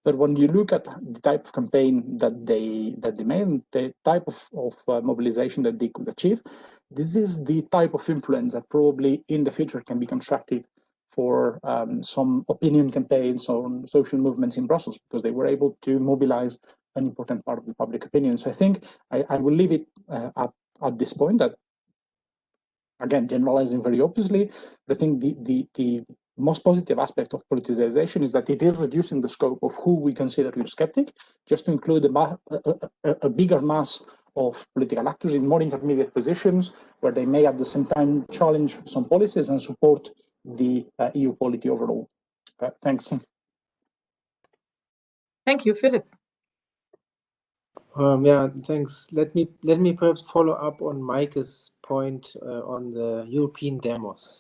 But when you look at the type of campaign that they made, the type of mobilization that they could achieve, this is the type of influence that probably in the future can be constructive for some opinion campaigns on social movements in Brussels, because they were able to mobilize an important part of the public opinion. So I think I will leave it at this point, that, again, generalizing very obviously, I think the most positive aspect of politicization is that it is reducing the scope of who we consider Eurosceptic, just to include a bigger mass of political actors in more intermediate positions, where they may at the same time challenge some policies and support the EU polity overall. Thanks.
Thank you, Philip.
Yeah, thanks. Let me perhaps follow up on Maike's point on the European demos,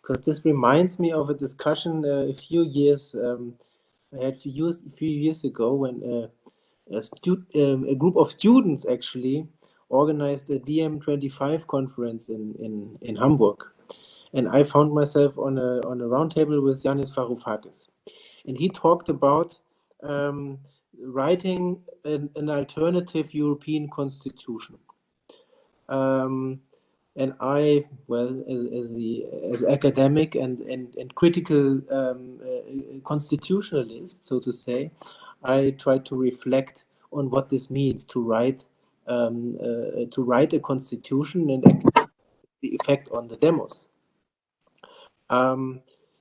because this reminds me of a discussion a few years I had a few years ago, when a group of students actually organized a DM25 conference in Hamburg, and I found myself on a roundtable with Yanis Varoufakis, and he talked about writing an alternative European constitution. And I, well, as academic and critical constitutionalist, so to say, I tried to reflect on what this means to write a constitution and the effect on the demos.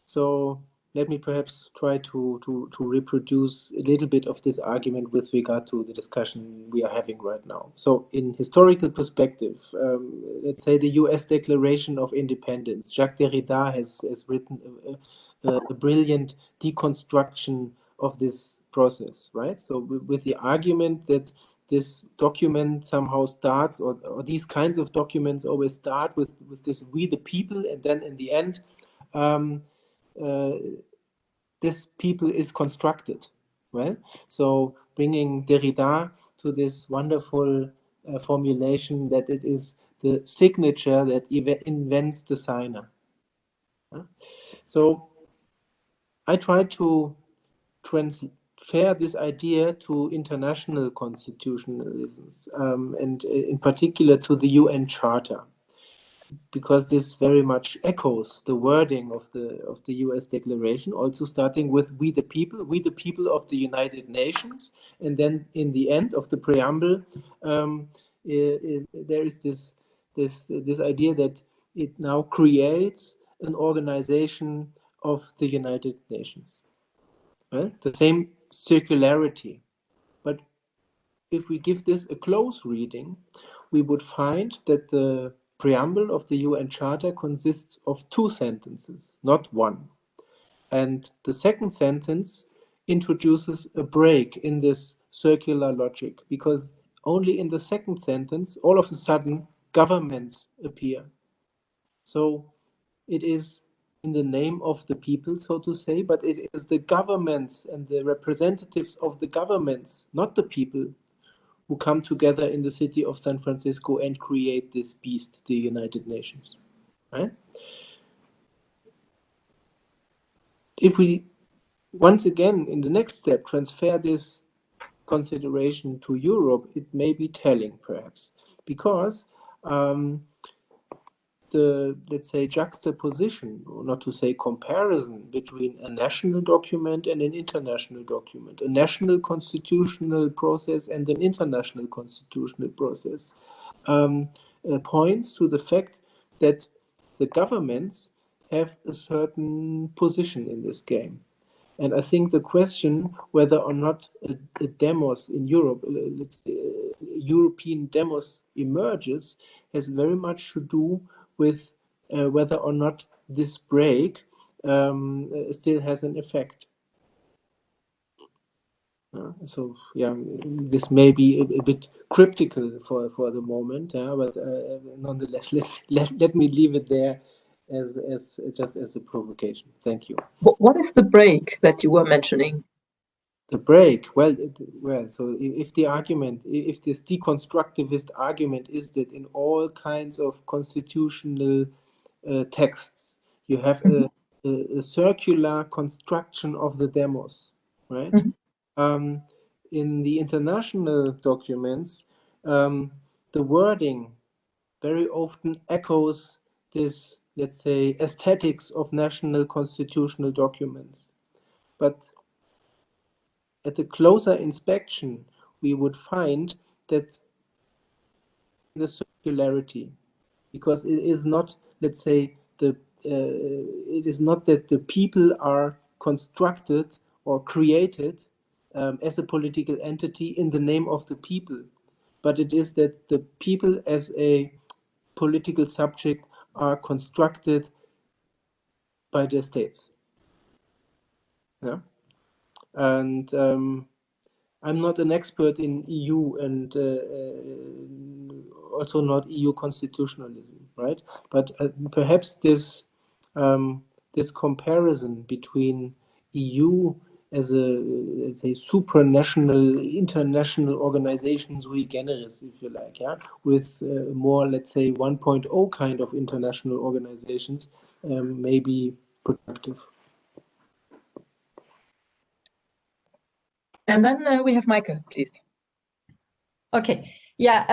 So let me perhaps try to reproduce a little bit of this argument with regard to the discussion we are having right now. So in historical perspective, let's say the US Declaration of Independence, Jacques Derrida has written a brilliant deconstruction of this process, right? So with the argument that this document somehow starts, or these kinds of documents always start with this "we the people," and then in the end, this people is constructed, right? So bringing Derrida to this wonderful formulation that it is the signature that invents the signer. So I try to transfer this idea to international constitutionalisms, and in particular to the UN Charter, because this very much echoes the wording of the US Declaration, also starting with "we the people of the United Nations," and then in the end of the preamble, there is this idea that it now creates an organization of the United Nations. Right? The same circularity, but if we give this a close reading, we would find that the preamble of the UN Charter consists of 2 sentences, not 1. And the second sentence introduces a break in this circular logic, because only in the second sentence, all of a sudden, governments appear. So it is in the name of the people, so to say, but it is the governments and the representatives of the governments, not the people, who come together in the city of San Francisco and create this beast, the United Nations. Right? If we, once again, in the next step, transfer this consideration to Europe, it may be telling, perhaps, because the, let's say, juxtaposition, or not to say comparison, between a national document and an international document, a national constitutional process and an international constitutional process, points to the fact that the governments have a certain position in this game. And I think the question whether or not a demos in Europe, let's say, a European demos emerges, has very much to do with whether or not this break still has an effect. So yeah, this may be a bit cryptical for the moment, but nonetheless, let me leave it there as just as a provocation. Thank you.
What is the break that you were mentioning?
The break, well, so if the argument, if this deconstructivist argument is that in all kinds of constitutional texts, you have a circular construction of the demos, right? In the international documents, the wording very often echoes this, let's say, aesthetics of national constitutional documents. But at a closer inspection, we would find that the circularity, because it is not, let's say, it is not that the people are constructed or created as a political entity in the name of the people, but it is that the people as a political subject are constructed by their states. Yeah, and I'm not an expert in EU and also not EU constitutionalism, right? But perhaps this this comparison between EU as a supranational, international organization, sui generis, if you like, yeah, with more, let's say, 1.0 kind of international organizations, may be productive.
And then we have Maike, please.
Okay. Yeah,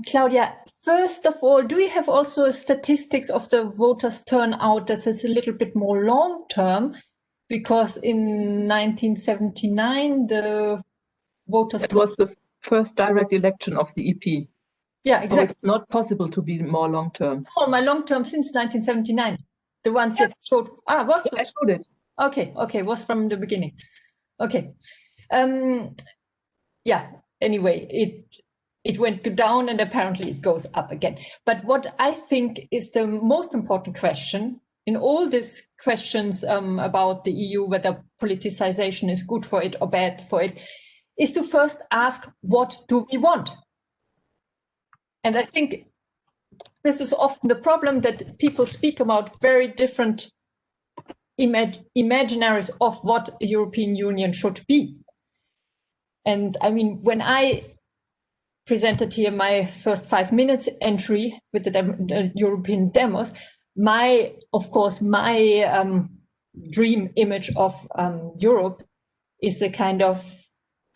Claudia, first of all, do you have also statistics of the voters' turnout that is a little bit more long term? Because in 1979, the voters...
It was the first direct election of the EP.
Yeah, exactly.
So it's not possible to be more long term.
Oh, my long term since 1979. The ones that showed... was
I showed it.
Okay, was from the beginning. Okay. Yeah, anyway, it went down and apparently it goes up again. But what I think is the most important question in all these questions about the EU, whether politicization is good for it or bad for it, is to first ask, what do we want? And I think this is often the problem, that people speak about very different imaginaries of what a European Union should be. And I mean, when I presented here my first 5 minutes entry with the European demos, of course, my dream image of Europe is a kind of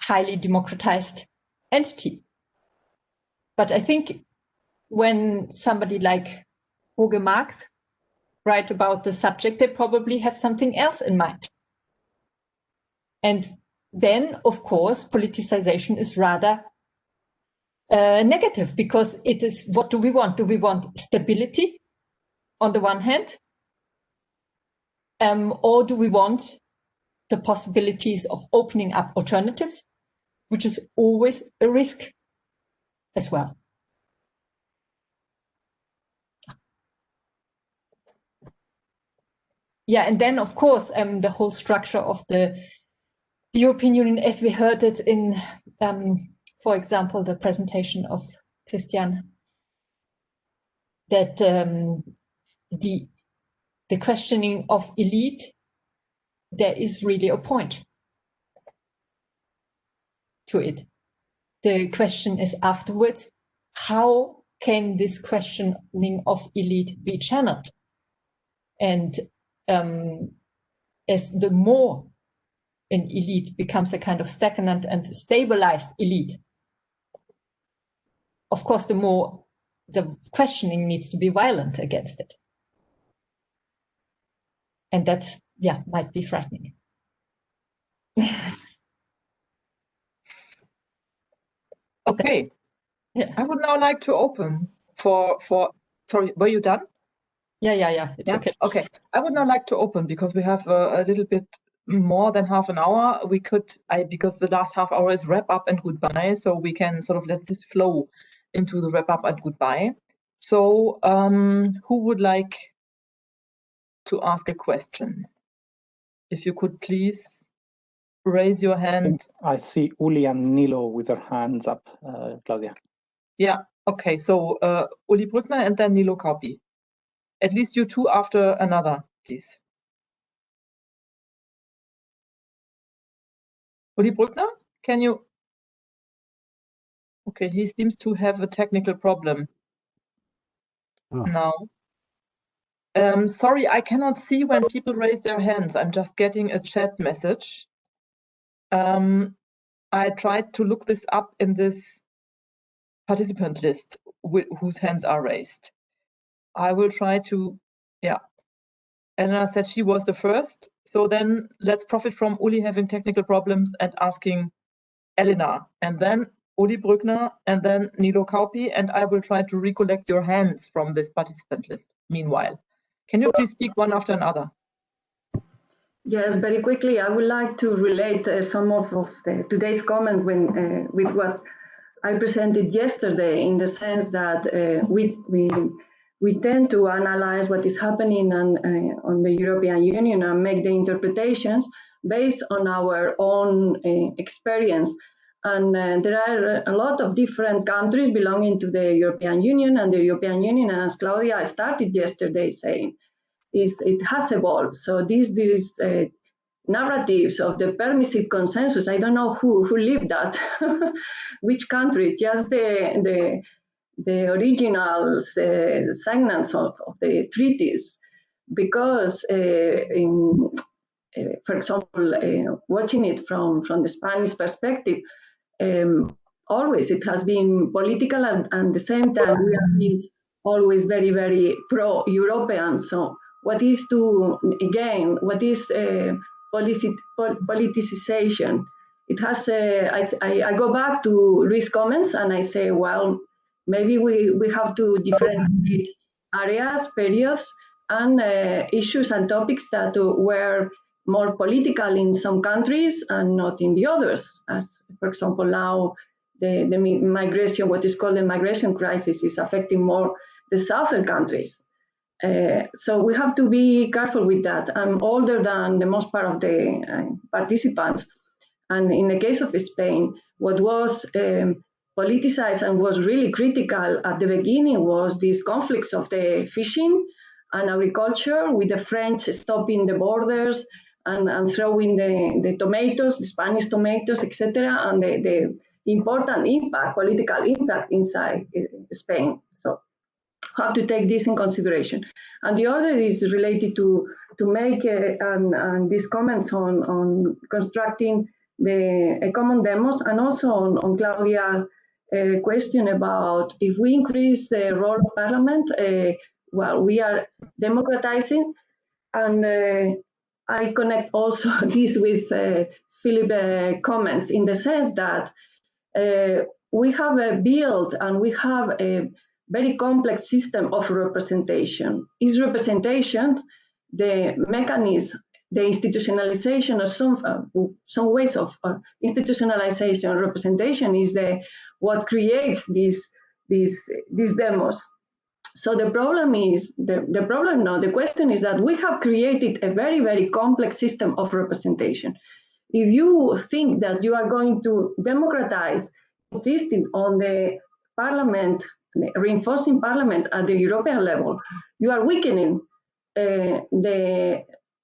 highly democratized entity. But I think when somebody like Roger Marx write about the subject, they probably have something else in mind. And then, of course, politicization is rather negative, because it is, what do we want? Do we want stability on the one hand? Or do we want the possibilities of opening up alternatives, which is always a risk as well? Yeah, and then, of course, the whole structure of the European Union, as we heard it in, for example, the presentation of Christian, that the questioning of elite, there is really a point to it. The question is afterwards, how can this questioning of elite be channeled? And as the more an elite becomes a kind of stagnant and stabilized elite, of course, the more the questioning needs to be violent against it. And that, yeah, might be frightening.
Okay.
Yeah.
I would now like to open for sorry, were you done?
Yeah. It's okay.
Okay. I would now like to open because we have a little bit more than half an hour. We could, because the last half hour is wrap up and goodbye, so we can sort of let this flow into the wrap up and goodbye. So, who would like to ask a question? If you could please raise your hand.
I see Uli and Nilo with their hands up, Claudia.
Yeah. Okay. So, Uli Brückner and then Nilo Kaupi. At least you two after another, please. Uli Brückner, can you? Okay, he seems to have a technical problem now. Sorry, I cannot see when people raise their hands. I'm just getting a chat message. I tried to look this up in this participant list whose hands are raised. I will try to, yeah. Elena said she was the first. So then let's profit from Uli having technical problems and asking Elena, and then Uli Brückner, and then Nilo Kaupi, and I will try to recollect your hands from this participant list. Meanwhile, can you please speak one after another?
Yes, very quickly. I would like to relate some of today's comment with what I presented yesterday, in the sense that we tend to analyze what is happening on the European Union and make the interpretations based on our own experience. And there are a lot of different countries belonging to the European Union, and the European Union, as Claudia started yesterday saying, it has evolved. So these narratives of the permissive consensus, I don't know who lived that, which country, just the original segments of the treaties, because for example, watching it from the Spanish perspective, always it has been political, and at the same time we have been always very, very pro-European. So what is politicization? It has, I go back to Luis' comments and I say, well, maybe we have to differentiate areas, periods, and issues and topics that were more political in some countries and not in the others. As, for example, now the migration, what is called the migration crisis, is affecting more the southern countries. So we have to be careful with that. I'm older than the most part of the participants. And in the case of Spain, what was politicized and was really critical at the beginning was these conflicts of the fishing and agriculture, with the French stopping the borders and throwing the tomatoes, the Spanish tomatoes, etc., and the important impact, political impact inside Spain. So have to take this in consideration. And the other is related to make and these comments on constructing the common demos, and also on Claudia's question about if we increase the role of Parliament, well, we are democratizing. And I connect also this with Philip's comments, in the sense that we have built and we have a very complex system of representation. Is representation the mechanism, the institutionalization of some ways of institutionalization? Representation is what creates these demos. So the problem is, the question is that we have created a very, very complex system of representation. If you think that you are going to democratize, insisting on the parliament, reinforcing parliament at the European level, you are weakening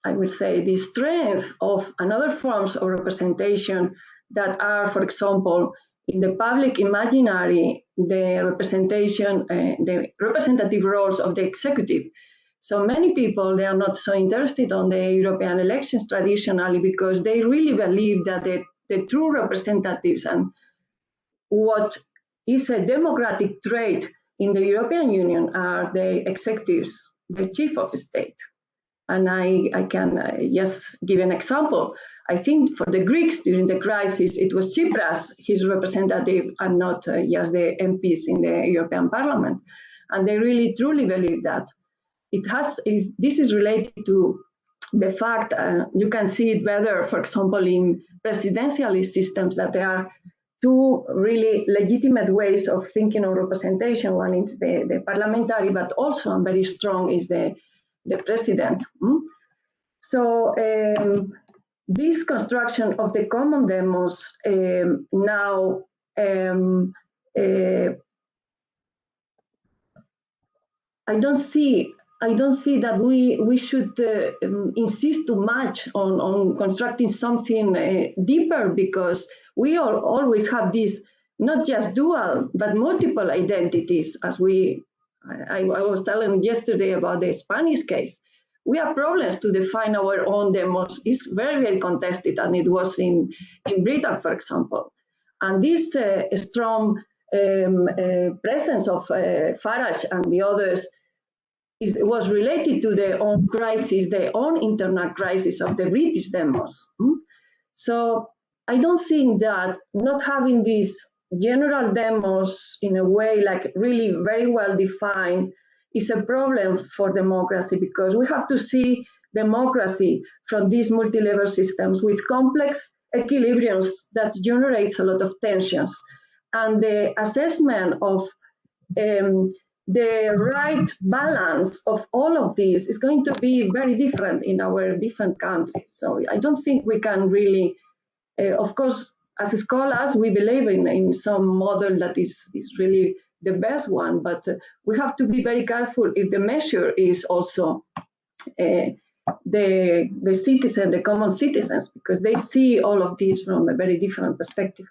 I would say, the strength of another forms of representation that are, for example, in the public imaginary, the representation, the representative roles of the executive. So many people, they are not so interested on the European elections traditionally, because they really believe that the true representatives and what is a democratic trait in the European Union are the executives, the chief of state. And I can just give an example. I think for the Greeks during the crisis, it was Tsipras, his representative, and not just the MPs in the European Parliament. And they really truly believe that. This is related to the fact, you can see it better, for example, in presidentialist systems, that there are two really legitimate ways of thinking of representation. One is the parliamentary, but also very strong is the president. So this construction of the common demos now I don't see that we should insist too much on constructing something deeper, because we always have these not just dual but multiple identities. As I was telling yesterday about the Spanish case, we have problems to define our own demos. It's very, very contested, and it was in Britain, for example. And this strong presence of Farage and the others was related to their own crisis, their own internal crisis of the British demos. So I don't think that not having these general demos in a way like really very well defined is a problem for democracy, because we have to see democracy from these multi-level systems with complex equilibriums that generates a lot of tensions. And the assessment of the right balance of all of this is going to be very different in our different countries. So I don't think we can really, of course, as scholars, we believe in some model that is really the best one, but we have to be very careful if the measure is also the citizen, the common citizens, because they see all of this from a very different perspective.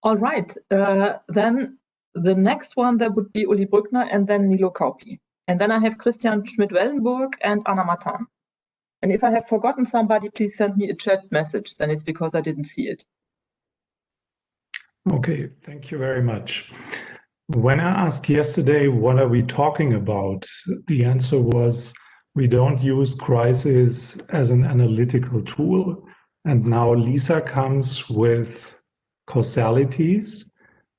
All right, then the next one, that would be Uli Brückner and then Nilo Kaupi. And then I have Christian Schmidt-Wellenburg and Anna Matan. And if I have forgotten somebody, please send me a chat message, then it's because I didn't see it.
Okay, thank you very much. When I asked yesterday, what are we talking about? The answer was, we don't use crisis as an analytical tool. And now Lisa comes with causalities.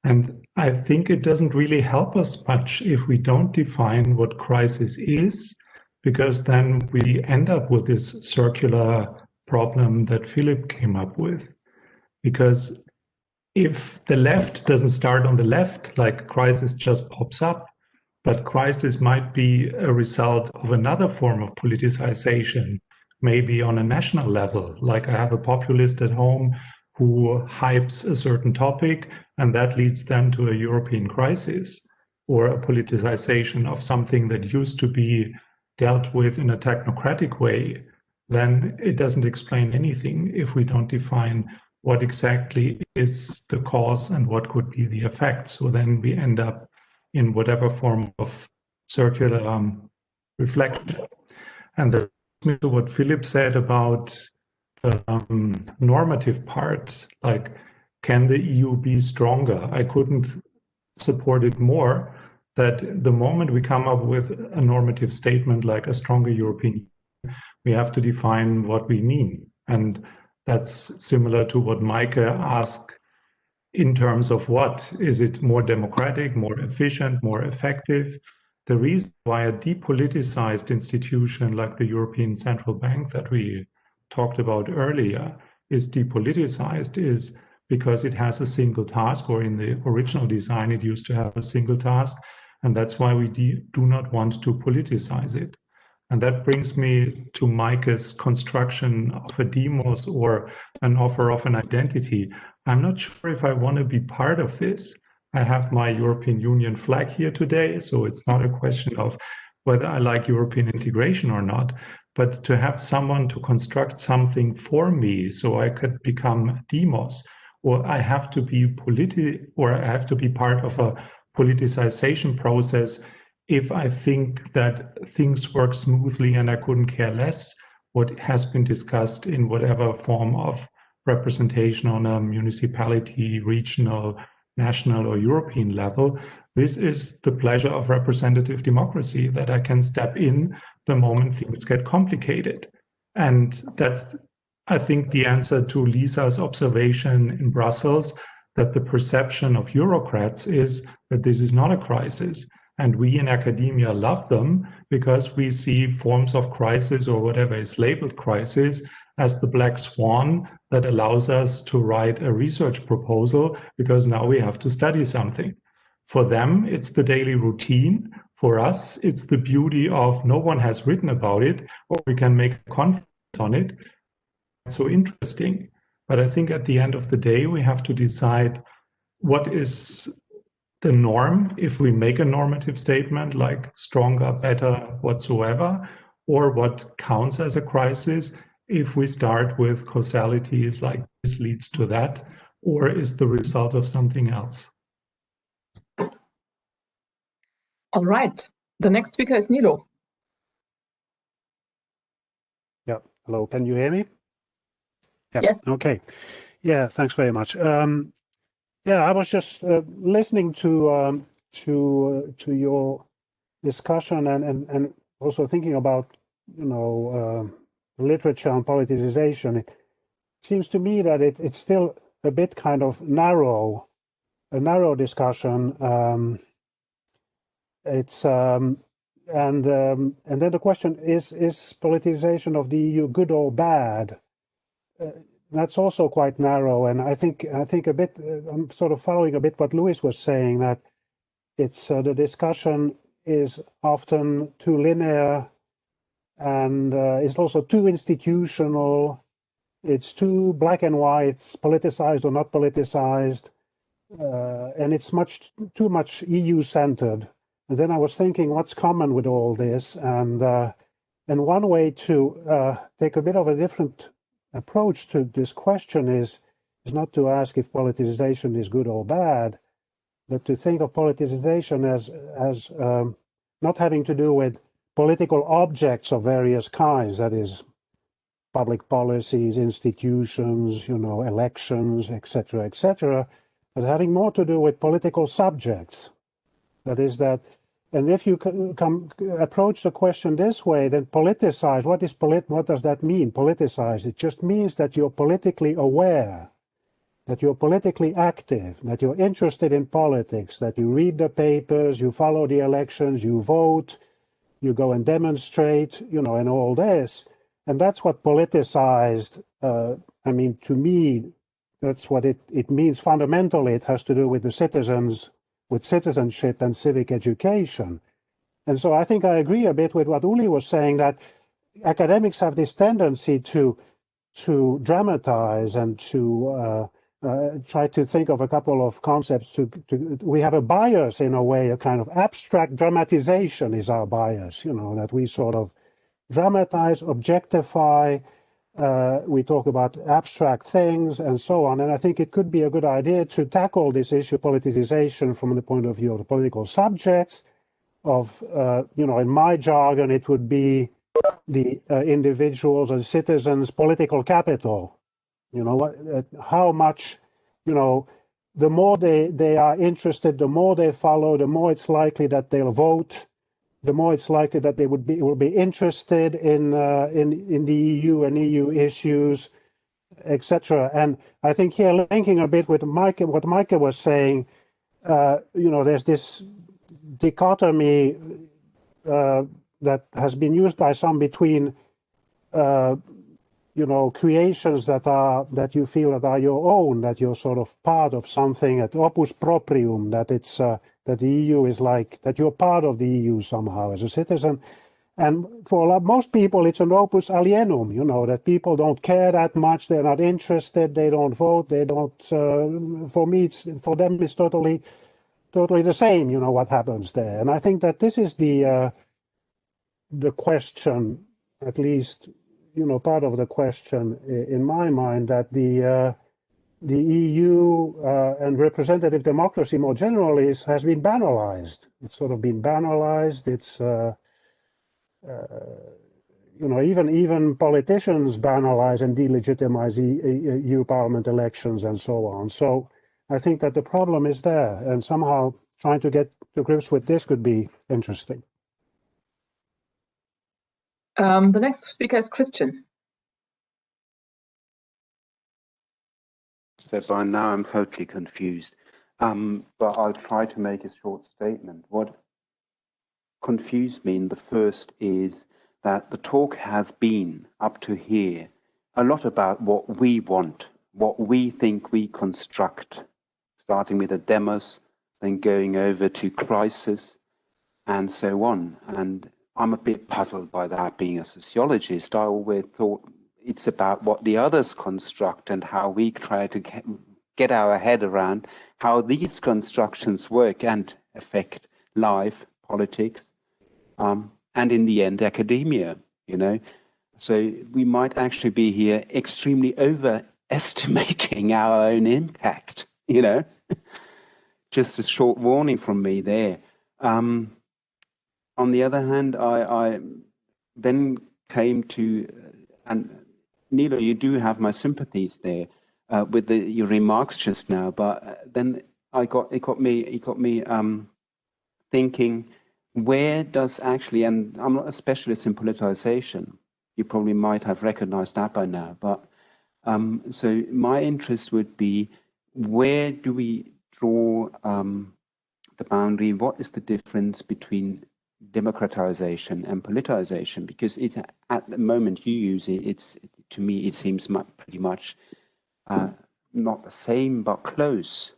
And I think it doesn't really help us much if we don't define what crisis is, because then we end up with this circular problem that Philip came up with. Because if the left doesn't start on the left, like crisis just pops up, but crisis might be a result of another form of politicization, maybe on a national level. Like I have a populist at home who hypes a certain topic, and that leads them to a European crisis, or a politicization of something that used to be dealt with in a technocratic way. Then it doesn't explain anything if we don't define what exactly is the cause and what could be the effect. So then we end up in whatever form of circular reflection. And that brings me to what Philip said about the normative part, like, can the EU be stronger? I couldn't support it more, that the moment we come up with a normative statement like a stronger European Union, we have to define what we mean. And that's similar to what Maike asked in terms of what? Is it more democratic, more efficient, more effective? The reason why a depoliticized institution like the European Central Bank that we talked about earlier is depoliticized is because it has a single task, or in the original design it used to have a single task, and that's why we do not want to politicize it. And that brings me to Maike's construction of a demos or an offer of an identity. I'm not sure if I want to be part of this. I have my European Union flag here today, so it's not a question of whether I like European integration or not, but to have someone to construct something for me so I could become demos, or I have to be part of a politicization process if I think that things work smoothly and I couldn't care less what has been discussed in whatever form of representation on a municipality, regional, national, or European level. This is the pleasure of representative democracy, that I can step in the moment things get complicated. And that's, I think, the answer to Lisa's observation in Brussels, that the perception of Eurocrats is that this is not a crisis. And we in academia love them because we see forms of crisis, or whatever is labeled crisis, as the black swan that allows us to write a research proposal, because now we have to study something. For them, it's the daily routine. For us, it's the beauty of no one has written about it, or we can make a conference on it. It's so interesting. But I think at the end of the day, we have to decide what is the norm if we make a normative statement like stronger, better, whatsoever, or what counts as a crisis if we start with causalities like this leads to that, or is the result of something else.
All right. The next speaker is Nilo.
Yeah. Hello. Can you hear me? Yeah.
Yes.
Okay. Yeah. Thanks very much. Yeah, I was just listening to your discussion and also thinking about literature and politicization. It seems to me that it's still a bit kind of narrow, a narrow discussion. And then the question is politicization of the EU good or bad? That's also quite narrow, and I think a bit. I'm sort of following a bit what Louis was saying, that it's the discussion is often too linear, and it's also too institutional. It's too black and white, it's politicized or not politicized, and it's too much EU centered. And then I was thinking, what's common with all this? And one way to take a bit of a different approach to this question is not to ask if politicization is good or bad, but to think of politicization as not having to do with political objects of various kinds, that is, public policies, institutions, elections, etc., but having more to do with political subjects. That is that, and if you approach the question this way, then politicize. What does that mean? Politicize. It just means that you're politically aware, that you're politically active, that you're interested in politics, that you read the papers, you follow the elections, you vote, you go and demonstrate, and all this. And that's what politicized, I mean, to me, that's what it means. Fundamentally, it has to do with the citizens, with citizenship and civic education. And so I think I agree a bit with what Uli was saying, that academics have this tendency to dramatize and to try to think of a couple of concepts. We have a bias in a way, a kind of abstract dramatization is our bias, that we sort of dramatize, objectify, we talk about abstract things and so on. And I think it could be a good idea to tackle this issue of politicization from the point of view of the political subjects, of, in my jargon, it would be the individuals and citizens' political capital. How much, the more they are interested, the more they follow, the more it's likely that they'll vote, the more it's likely that they will be interested in the EU and EU issues, etc. And I think here, linking a bit with what Mike was saying, there's this dichotomy that has been used by some between creations that you feel that are your own, that you're sort of part of something, at opus proprium, that it's that the EU is like, that you're part of the EU somehow as a citizen. And for most people, it's an opus alienum, that people don't care that much, they're not interested, they don't vote, they don't, for them it's totally the same, what happens there. And I think that this is the question, at least, part of the question in my mind, that the EU and representative democracy more generally has been banalized. It's sort of been banalized. It's even politicians banalize and delegitimize EU Parliament elections and so on. So I think that the problem is there, and somehow trying to get to grips with this could be interesting.
The next speaker is Christian.
So by now I'm totally confused, but I'll try to make a short statement. What confused me in the first is that the talk has been, up to here, a lot about what we want, what we think we construct, starting with a demos, then going over to crisis, and so on. And I'm a bit puzzled by that, being a sociologist. I always thought it's about what the others construct and how we try to get our head around how these constructions work and affect life, politics, and in the end, academia, So we might actually be here extremely overestimating our own impact, Just a short warning from me there. On the other hand, I then came to, and Nilo, you do have my sympathies there with your remarks just now, but then it got me thinking, where does actually, and I'm not a specialist in politicization, you probably might have recognized that by now, but so my interest would be, where do we draw the boundary? What is the difference between democratization and politicization? Because at the moment you use it, to me it seems pretty much not the same but close.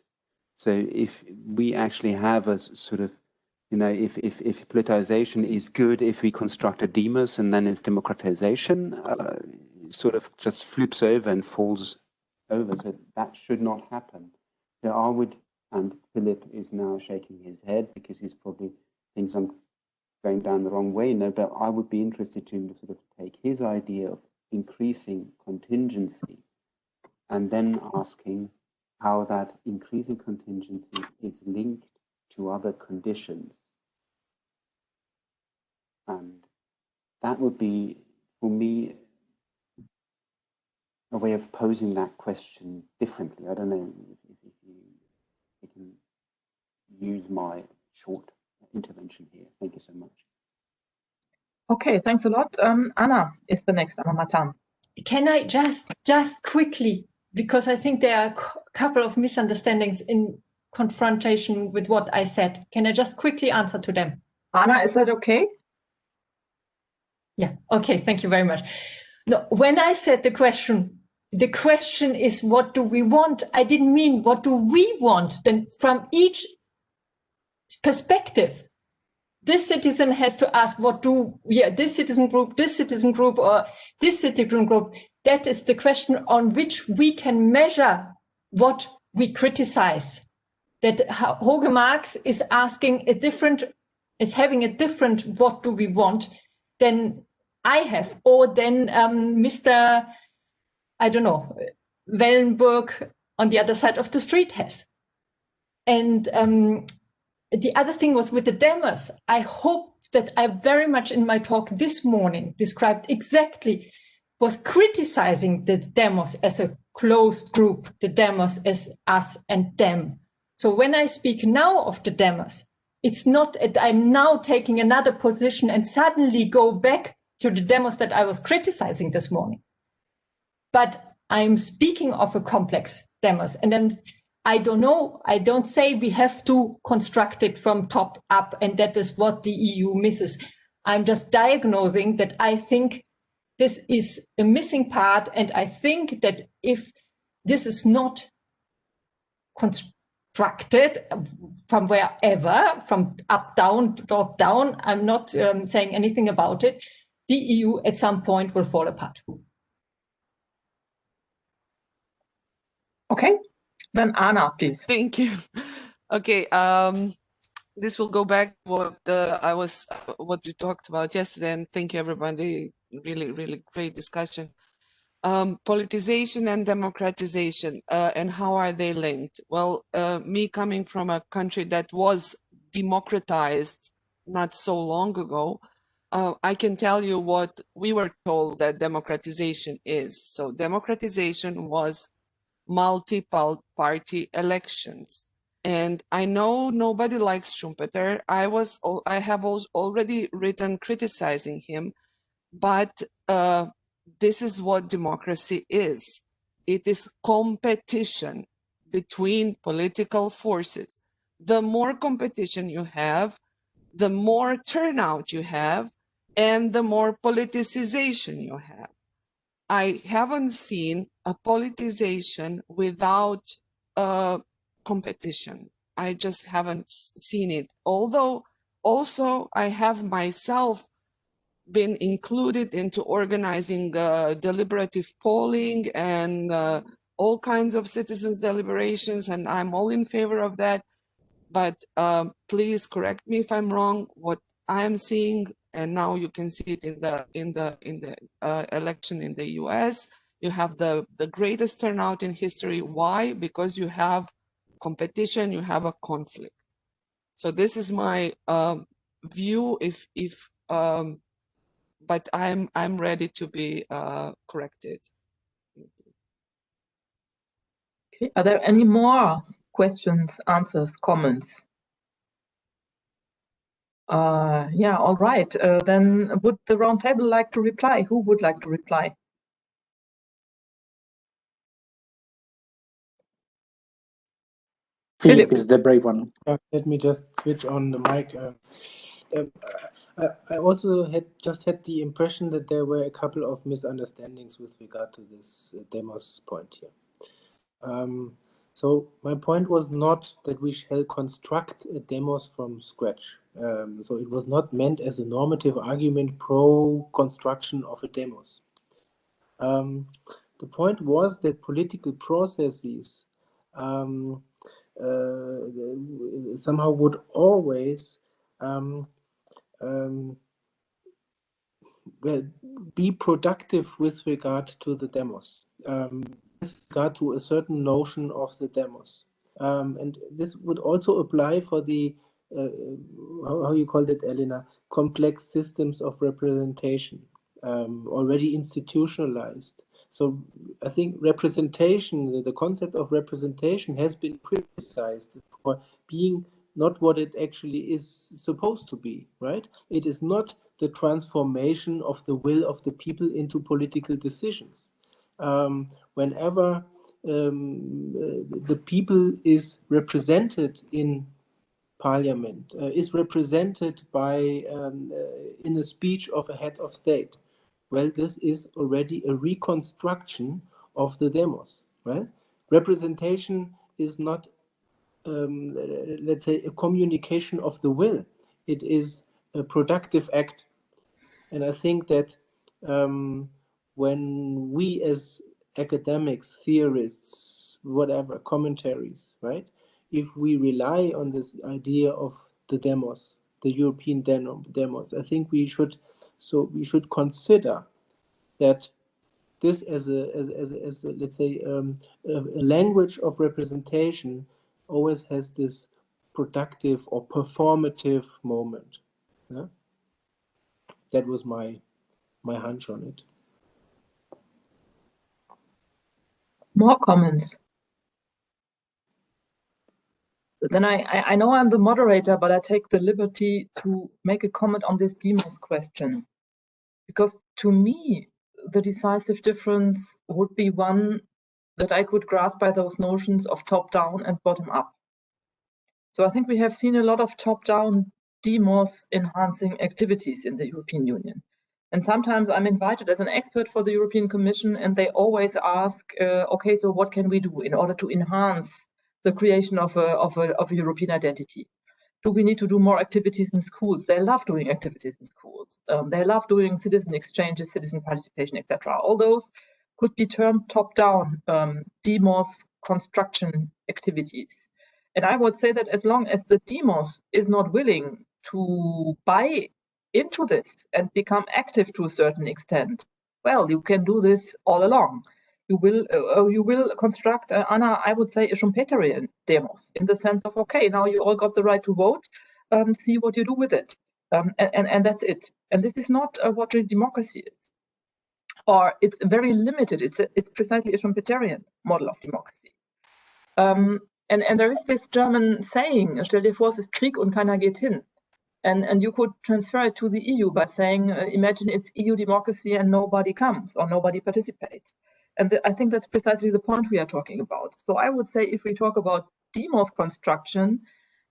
So if we actually have a sort of, if politicization is good, if we construct a demos and then it's democratization, sort of just flips over and falls over. So that should not happen. So I would, and Philip is now shaking his head because he's probably thinks I'm going down the wrong way. No, but I would be interested to sort of take his idea of increasing contingency and then asking how that increasing contingency is linked to other conditions. And that would be, for me, a way of posing that question differently. I don't know if you can use my short intervention here. Thank you so much.
Okay, thanks a lot. Anna is the next, Anna Matan.
Can I just quickly, because I think there are a couple of misunderstandings in confrontation with what I said. Can I just quickly answer to them?
Anna, is that okay?
Yeah, okay, thank you very much. No, when I said the question is, what do we want? I didn't mean what do we want? Then from each perspective, this citizen has to ask, this citizen group, or this citizen group. That is the question on which we can measure what we criticize. That Hoge Marx is asking having a different what do we want than I have, or than Mr. I don't know, Wellenberg on the other side of the street has. And the other thing was with the demos. I hope that I very much in my talk this morning described exactly, was criticizing the demos as a closed group, the demos as us and them. So when I speak now of the demos, it's not that I'm now taking another position and suddenly go back to the demos that I was criticizing this morning. But I'm speaking of a complex demos. And then I don't say we have to construct it from top up, and that is what the EU misses. I'm just diagnosing that I think this is a missing part, and I think that if this is not constructed from wherever, from up, down, top, down, I'm not saying anything about it, the EU at some point will fall apart.
Okay. Then Anna, please.
Thank you. Okay, this will go back to what we talked about yesterday, and thank you everybody. Really, really great discussion. Politicization and democratization, and how are they linked? Well, me coming from a country that was democratized not so long ago, I can tell you what we were told that democratization is. So democratization was multiple party elections. And I know nobody likes Schumpeter. I have already written criticizing him, but this is what democracy is. It is competition between political forces. The more competition you have, the more turnout you have, and the more politicization you have. I haven't seen a politicization without competition. I just haven't seen it. Although also I have myself been included into organizing deliberative polling and all kinds of citizens' deliberations, and I'm all in favor of that. But please correct me if I'm wrong. What I'm seeing, and now you can see it in the election in the U.S., you have the greatest turnout in history. Why? Because you have competition, you have a conflict. So this is my view. But I'm ready to be corrected.
Okay. Are there any more questions, answers, comments? Yeah, all right. Then would the roundtable like to reply? Who would like to reply?
Philip is the brave one.
Let me just switch on the mic. I also had the impression that there were a couple of misunderstandings with regard to this demos point here. So my point was not that we shall construct a demos from scratch. So it was not meant as a normative argument pro construction of a demos. The point was that political processes somehow would always be productive with regard to the demos, with regard to a certain notion of the demos. And this would also apply for the, how you called it, Elena, complex systems of representation, already institutionalized. So I think representation, the concept of representation has been criticized for being not what it actually is supposed to be, right? It is not the transformation of the will of the people into political decisions. Whenever the people is represented in parliament, is represented by in a speech of a head of state, well, this is already a reconstruction of the demos, right? Representation is not, let's say, a communication of the will. It is a productive act. And I think that when we as academics, theorists, whatever, commentaries, right? If we rely on this idea of the demos, the European demos, I think we should consider that this as a let's say a language of representation always has this productive or performative moment. Yeah? That was my hunch on it.
More comments? Then I know I'm the moderator, but I take the liberty to make a comment on this demos question. Because to me, the decisive difference would be one that I could grasp by those notions of top-down and bottom-up. So I think we have seen a lot of top-down demos enhancing activities in the European Union. And sometimes I'm invited as an expert for the European Commission, and they always ask, okay, so what can we do in order to enhance the creation of a European identity? Do we need to do more activities in schools? They love doing activities in schools. They love doing citizen exchanges, citizen participation, etc. All those could be termed top-down demos construction activities. And I would say that as long as the demos is not willing to buy into this and become active to a certain extent, well, you can do this all along. You will construct, Anna, I would say, a Schumpeterian demos in the sense of, okay, now you all got the right to vote, see what you do with it. and that's it. And this is not what real democracy is, or it's very limited. It's precisely a Trumpetarian model of democracy. And there is this German saying, "Stell dir vor, es ist Krieg und keiner geht hin." And you could transfer it to the EU by saying, imagine it's EU democracy and nobody comes or nobody participates. And I think that's precisely the point we are talking about. So I would say if we talk about demos construction,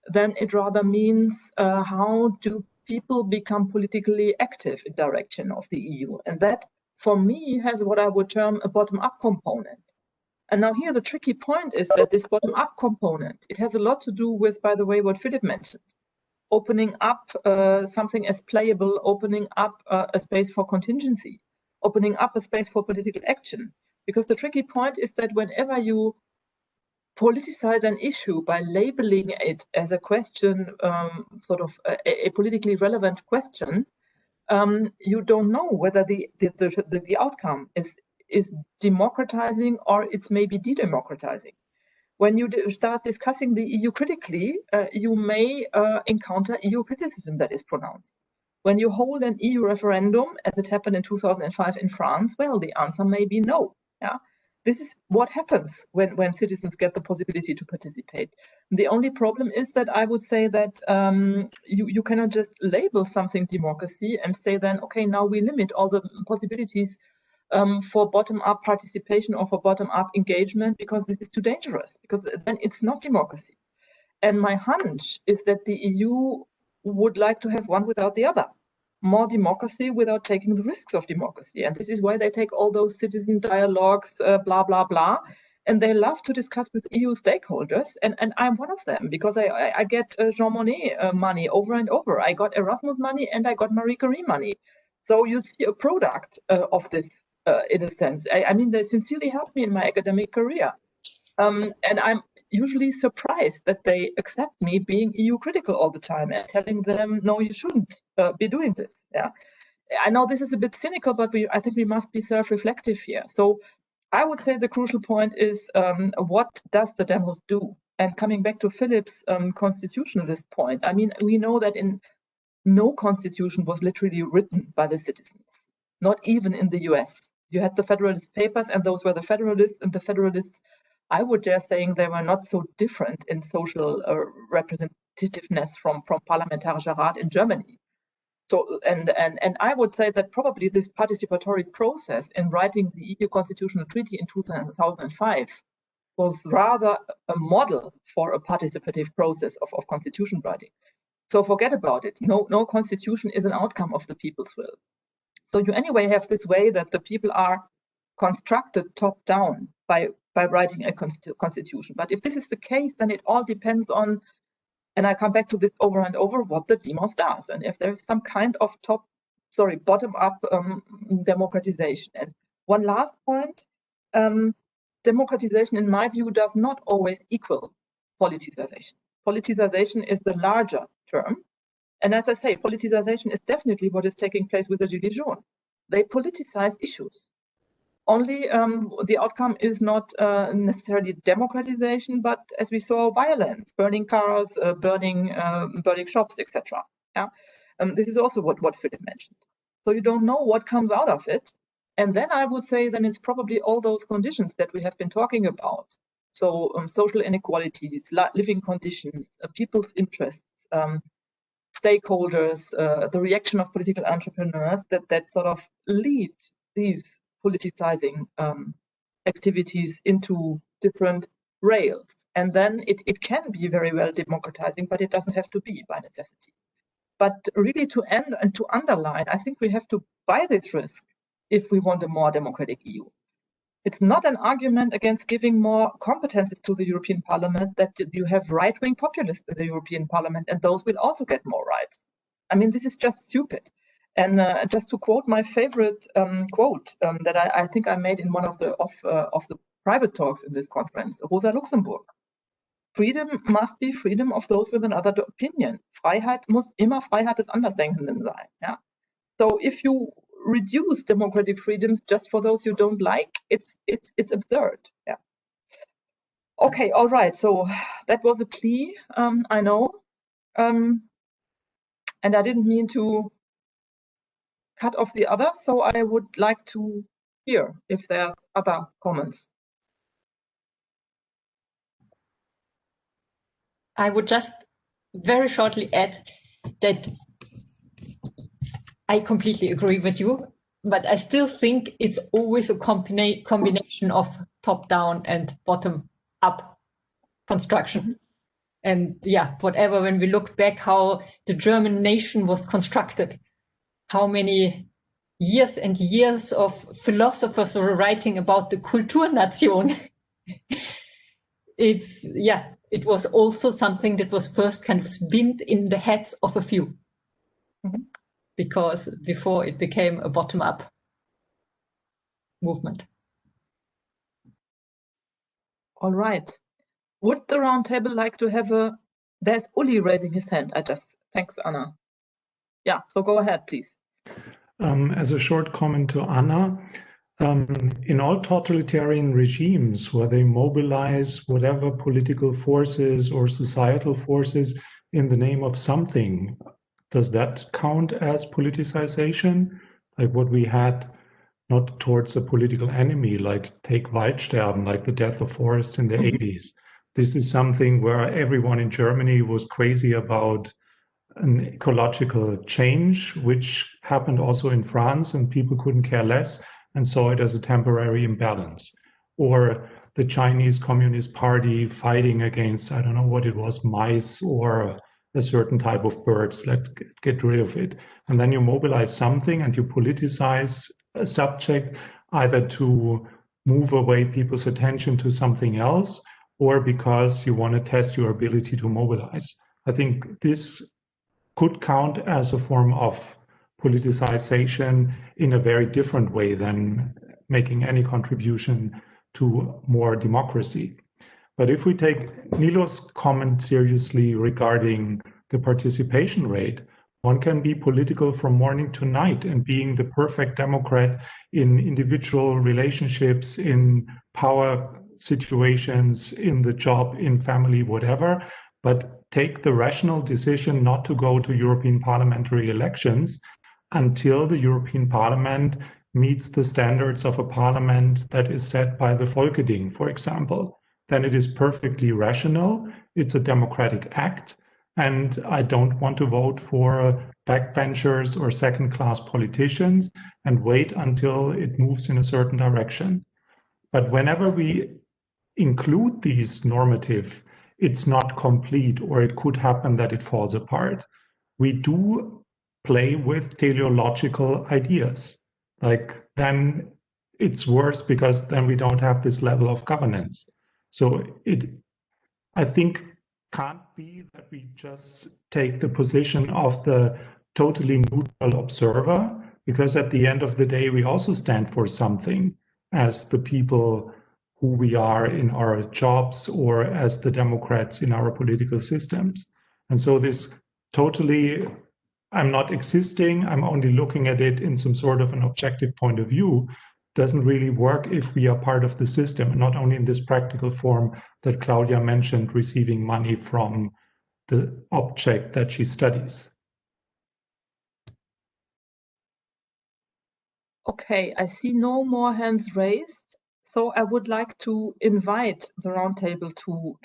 then it rather means how do people become politically active in direction of the EU? And that, for me, has what I would term a bottom-up component. And now here the tricky point is that this bottom-up component, it has a lot to do with, by the way, what Philip mentioned. Opening up something as playable, opening up a space for contingency, opening up a space for political action. Because the tricky point is that whenever you politicize an issue by labeling it as a question, sort of a politically relevant question, you don't know whether the outcome is democratizing or it's maybe de-democratizing. When you start discussing the EU critically, you may encounter EU criticism that is pronounced. When you hold an EU referendum, as it happened in 2005 in France, well, the answer may be no. Yeah, this is what happens when citizens get the possibility to participate. The only problem is that I would say that you cannot just label something democracy and say then, okay, now we limit all the possibilities for bottom-up participation or for bottom-up engagement, because this is too dangerous, because then it's not democracy. And my hunch is that the EU would like to have one without the other. More democracy without taking the risks of democracy. And this is why they take all those citizen dialogues, blah, blah, blah. And they love to discuss with EU stakeholders. And I'm one of them, because I get Jean Monnet money over and over. I got Erasmus money and I got Marie Curie money. So you see a product of this. In a sense, I mean, they sincerely helped me in my academic career, and I'm usually surprised that they accept me being EU critical all the time and telling them, no, you shouldn't be doing this. Yeah, I know this is a bit cynical, but I think we must be self-reflective here. So I would say the crucial point is what does the demos do? And coming back to Philip's constitutionalist point, I mean, we know that no constitution was literally written by the citizens, not even in the US. You had the Federalist Papers, and those were the Federalists, and the Federalists, I would dare saying, they were not so different in social representativeness from Parlamentarischer Rat in Germany. So, and I would say that probably this participatory process in writing the EU Constitutional Treaty in 2005 was rather a model for a participative process of constitution writing. So forget about it. No constitution is an outcome of the people's will. So you anyway have this way that the people are constructed top down by writing a constitution. But if this is the case, then it all depends on, and I come back to this over and over, what the demos does. And if there's some kind of bottom-up democratization. And one last point, democratization, in my view, does not always equal politicization. Politicization is the larger term. And as I say, politicization is definitely what is taking place with the Gilets jaunes. They politicize issues. Only the outcome is not necessarily democratization, but as we saw, violence, burning cars, burning shops, etc. Yeah? This is also what Philip mentioned. So you don't know what comes out of it. And then I would say then it's probably all those conditions that we have been talking about. So social inequalities, living conditions, people's interests, stakeholders, the reaction of political entrepreneurs that sort of lead these politicizing activities into different rails. And then it can be very well democratizing, but it doesn't have to be by necessity. But really to end and to underline, I think we have to buy this risk if we want a more democratic EU. It's not an argument against giving more competences to the European Parliament that you have right-wing populists in the European Parliament, and those will also get more rights. I mean, this is just stupid. And just to quote my favorite quote that I think I made in one of the private talks in this conference, Rosa Luxemburg. Freedom must be freedom of those with another opinion. Freiheit muss immer Freiheit des Andersdenkenden sein. Yeah? So if you reduce democratic freedoms just for those you don't like, it's absurd. Yeah. Okay, all right. So that was a plea, I know. And I didn't mean to cut off the others, so I would like to hear if there's other comments.
I would just very shortly add that I completely agree with you, but I still think it's always a combination of top-down and bottom-up construction. Mm-hmm. And yeah, whatever, when we look back how the German nation was constructed, how many years and years of philosophers were writing about the Kulturnation. It was also something that was first kind of spinned in the heads of a few. Mm-hmm. Because before it became a bottom-up movement.
All right. Would the roundtable like to have there's Uli raising his hand. Thanks, Anna. Yeah, so go ahead, please.
As a short comment to Anna, in all totalitarian regimes where they mobilize whatever political forces or societal forces in the name of something, does that count as politicization? Like what we had, not towards a political enemy, like take Waldsterben, like the death of forests in the 80s. This is something where everyone in Germany was crazy about an ecological change, which happened also in France, and people couldn't care less and saw it as a temporary imbalance. Or the Chinese Communist Party fighting against, I don't know what it was, mice or a certain type of birds. Let's get rid of it. And then you mobilize something and you politicize a subject either to move away people's attention to something else or because you want to test your ability to mobilize. I think this could count as a form of politicization in a very different way than making any contribution to more democracy. But if we take Nilo's comment seriously regarding the participation rate, one can be political from morning to night and being the perfect democrat in individual relationships, in power situations, in the job, in family, whatever, but take the rational decision not to go to European parliamentary elections until the European Parliament meets the standards of a parliament that is set by the Volkeding, for example. Then it is perfectly rational. It's a democratic act. And I don't want to vote for backbenchers or second-class politicians and wait until it moves in a certain direction. But whenever we include these normative, it's not complete, or it could happen that it falls apart. We do play with teleological ideas. Like then it's worse because then we don't have this level of governance. So it, I think, can't be that we just take the position of the totally neutral observer, because at the end of the day, we also stand for something as the people who we are in our jobs or as the Democrats in our political systems. And so this totally, I'm not existing, I'm only looking at it in some sort of an objective point of view, doesn't really work if we are part of the system, and not only in this practical form that Claudia mentioned, receiving money from the object that she studies.
Okay, I see no more hands raised. So I would like to invite the roundtable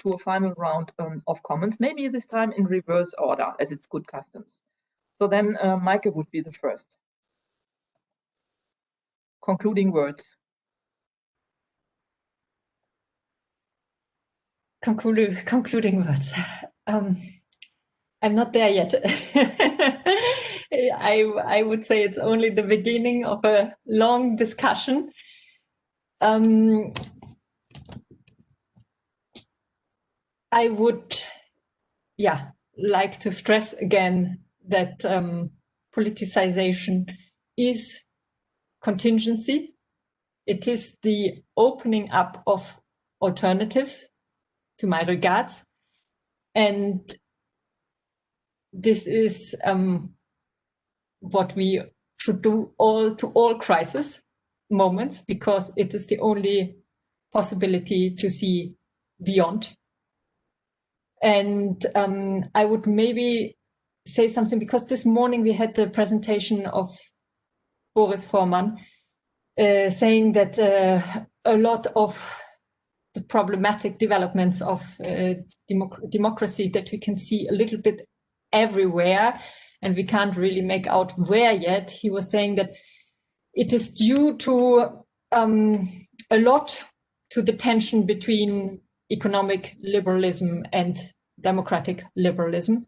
to a final round of comments, maybe this time in reverse order, as it's good customs. So then Maike would be the first. Concluding words.
Concluding words. I'm not there yet. I would say it's only the beginning of a long discussion. I would, like to stress again that politicization is contingency. It is the opening up of alternatives, to my regards. And this is what we should do to all crisis moments, because it is the only possibility to see beyond. And I would maybe say something, because this morning we had the presentation of Boris Forman saying that a lot of the problematic developments of democracy that we can see a little bit everywhere, and we can't really make out where yet. He was saying that it is due to a lot to the tension between economic liberalism and democratic liberalism,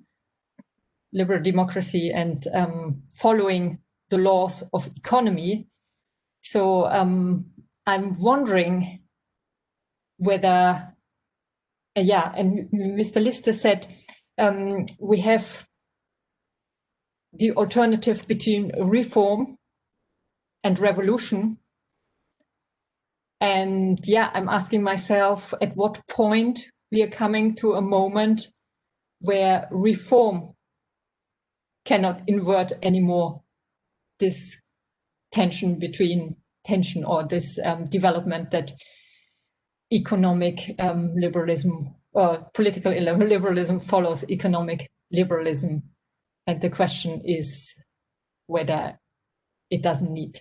liberal democracy, and following the laws of economy. So I'm wondering whether, and Mr. Lister said we have the alternative between reform and revolution. And I'm asking myself at what point we are coming to a moment where reform cannot invert anymore this tension or this development that economic liberalism or political liberalism follows economic liberalism. And the question is whether it doesn't need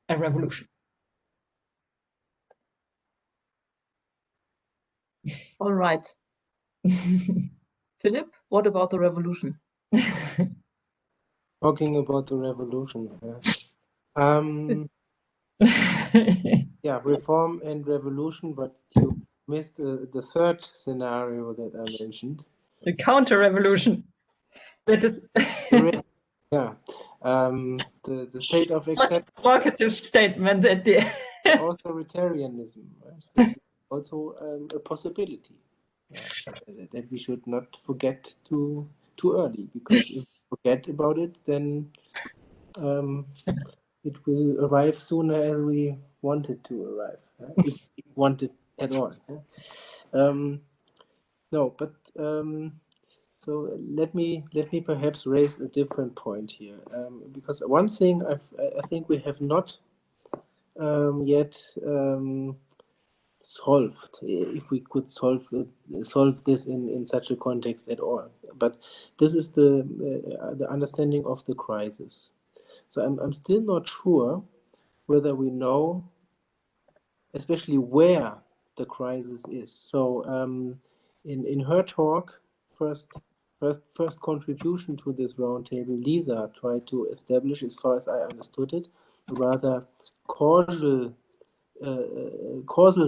a revolution.
All right. Philip, what about the revolution?
Talking about the revolution. Reform and revolution, but you missed the third scenario that I mentioned.
The counter-revolution. That is
the state of exception.
Provocative statement at the end.
Authoritarianism. Right? Also a possibility that we should not forget too early, because if we forget about it, then it will arrive sooner as we want it to arrive, if we want it at all. So let me perhaps raise a different point here, because one thing I think we have not yet solved, if we could solve this in such a context at all. But this is the understanding of the crisis. So I'm still not sure whether we know, especially where the crisis is. So in her talk, first contribution to this roundtable, Lisa tried to establish, as far as I understood it, a rather causal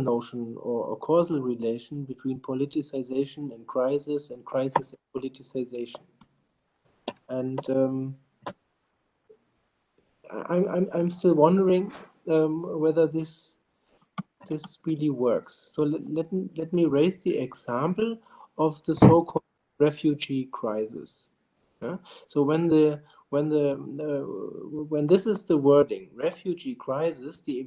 notion or causal relation between politicization and crisis and politicization. And I'm still wondering whether this really works. So let me raise the example of the so-called refugee crisis. So when this is the wording, refugee crisis, the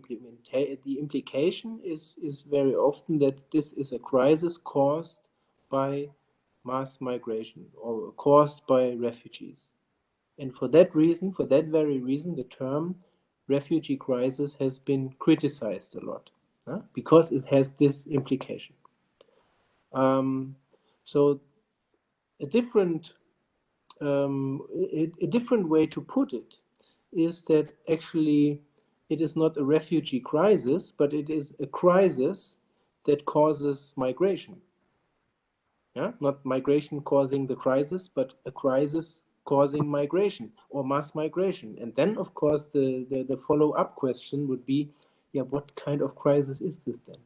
implication is very often that this is a crisis caused by mass migration or caused by refugees. And for that very reason, the term refugee crisis has been criticized a lot, because it has this implication. So a different way to put it is that actually it is not a refugee crisis, but it is a crisis that causes migration. Not migration causing the crisis, but a crisis causing migration or mass migration. And then, of course, the follow-up question would be, what kind of crisis is this then?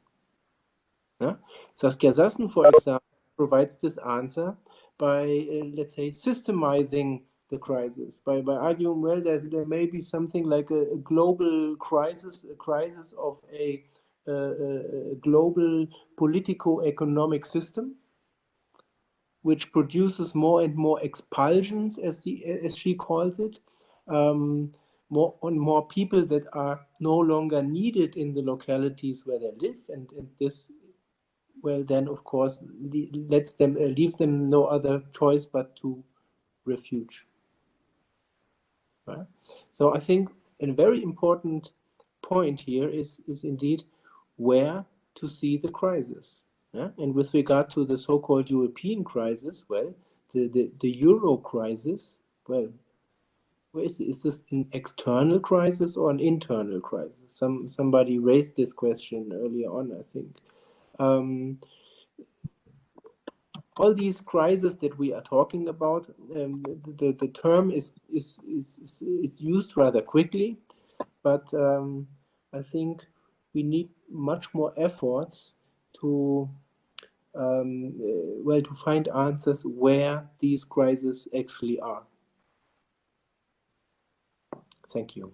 Saskia Sassen, for example, provides this answer by, let's say, systemizing the crisis, by arguing, well, there may be something like a global crisis, a crisis of a global politico-economic system, which produces more and more expulsions, as she calls it, more people that are no longer needed in the localities where they live, and this, well, then of course leaves them no other choice but to refuge. Right? So I think a very important point here is indeed where to see the crisis. And with regard to the so-called European crisis, well, the euro crisis well, is this an external crisis or an internal crisis? Somebody raised this question earlier on, I think. All these crises that we are talking about, the term is used rather quickly, but I think we need much more efforts to to find answers where these crises actually are. Thank you.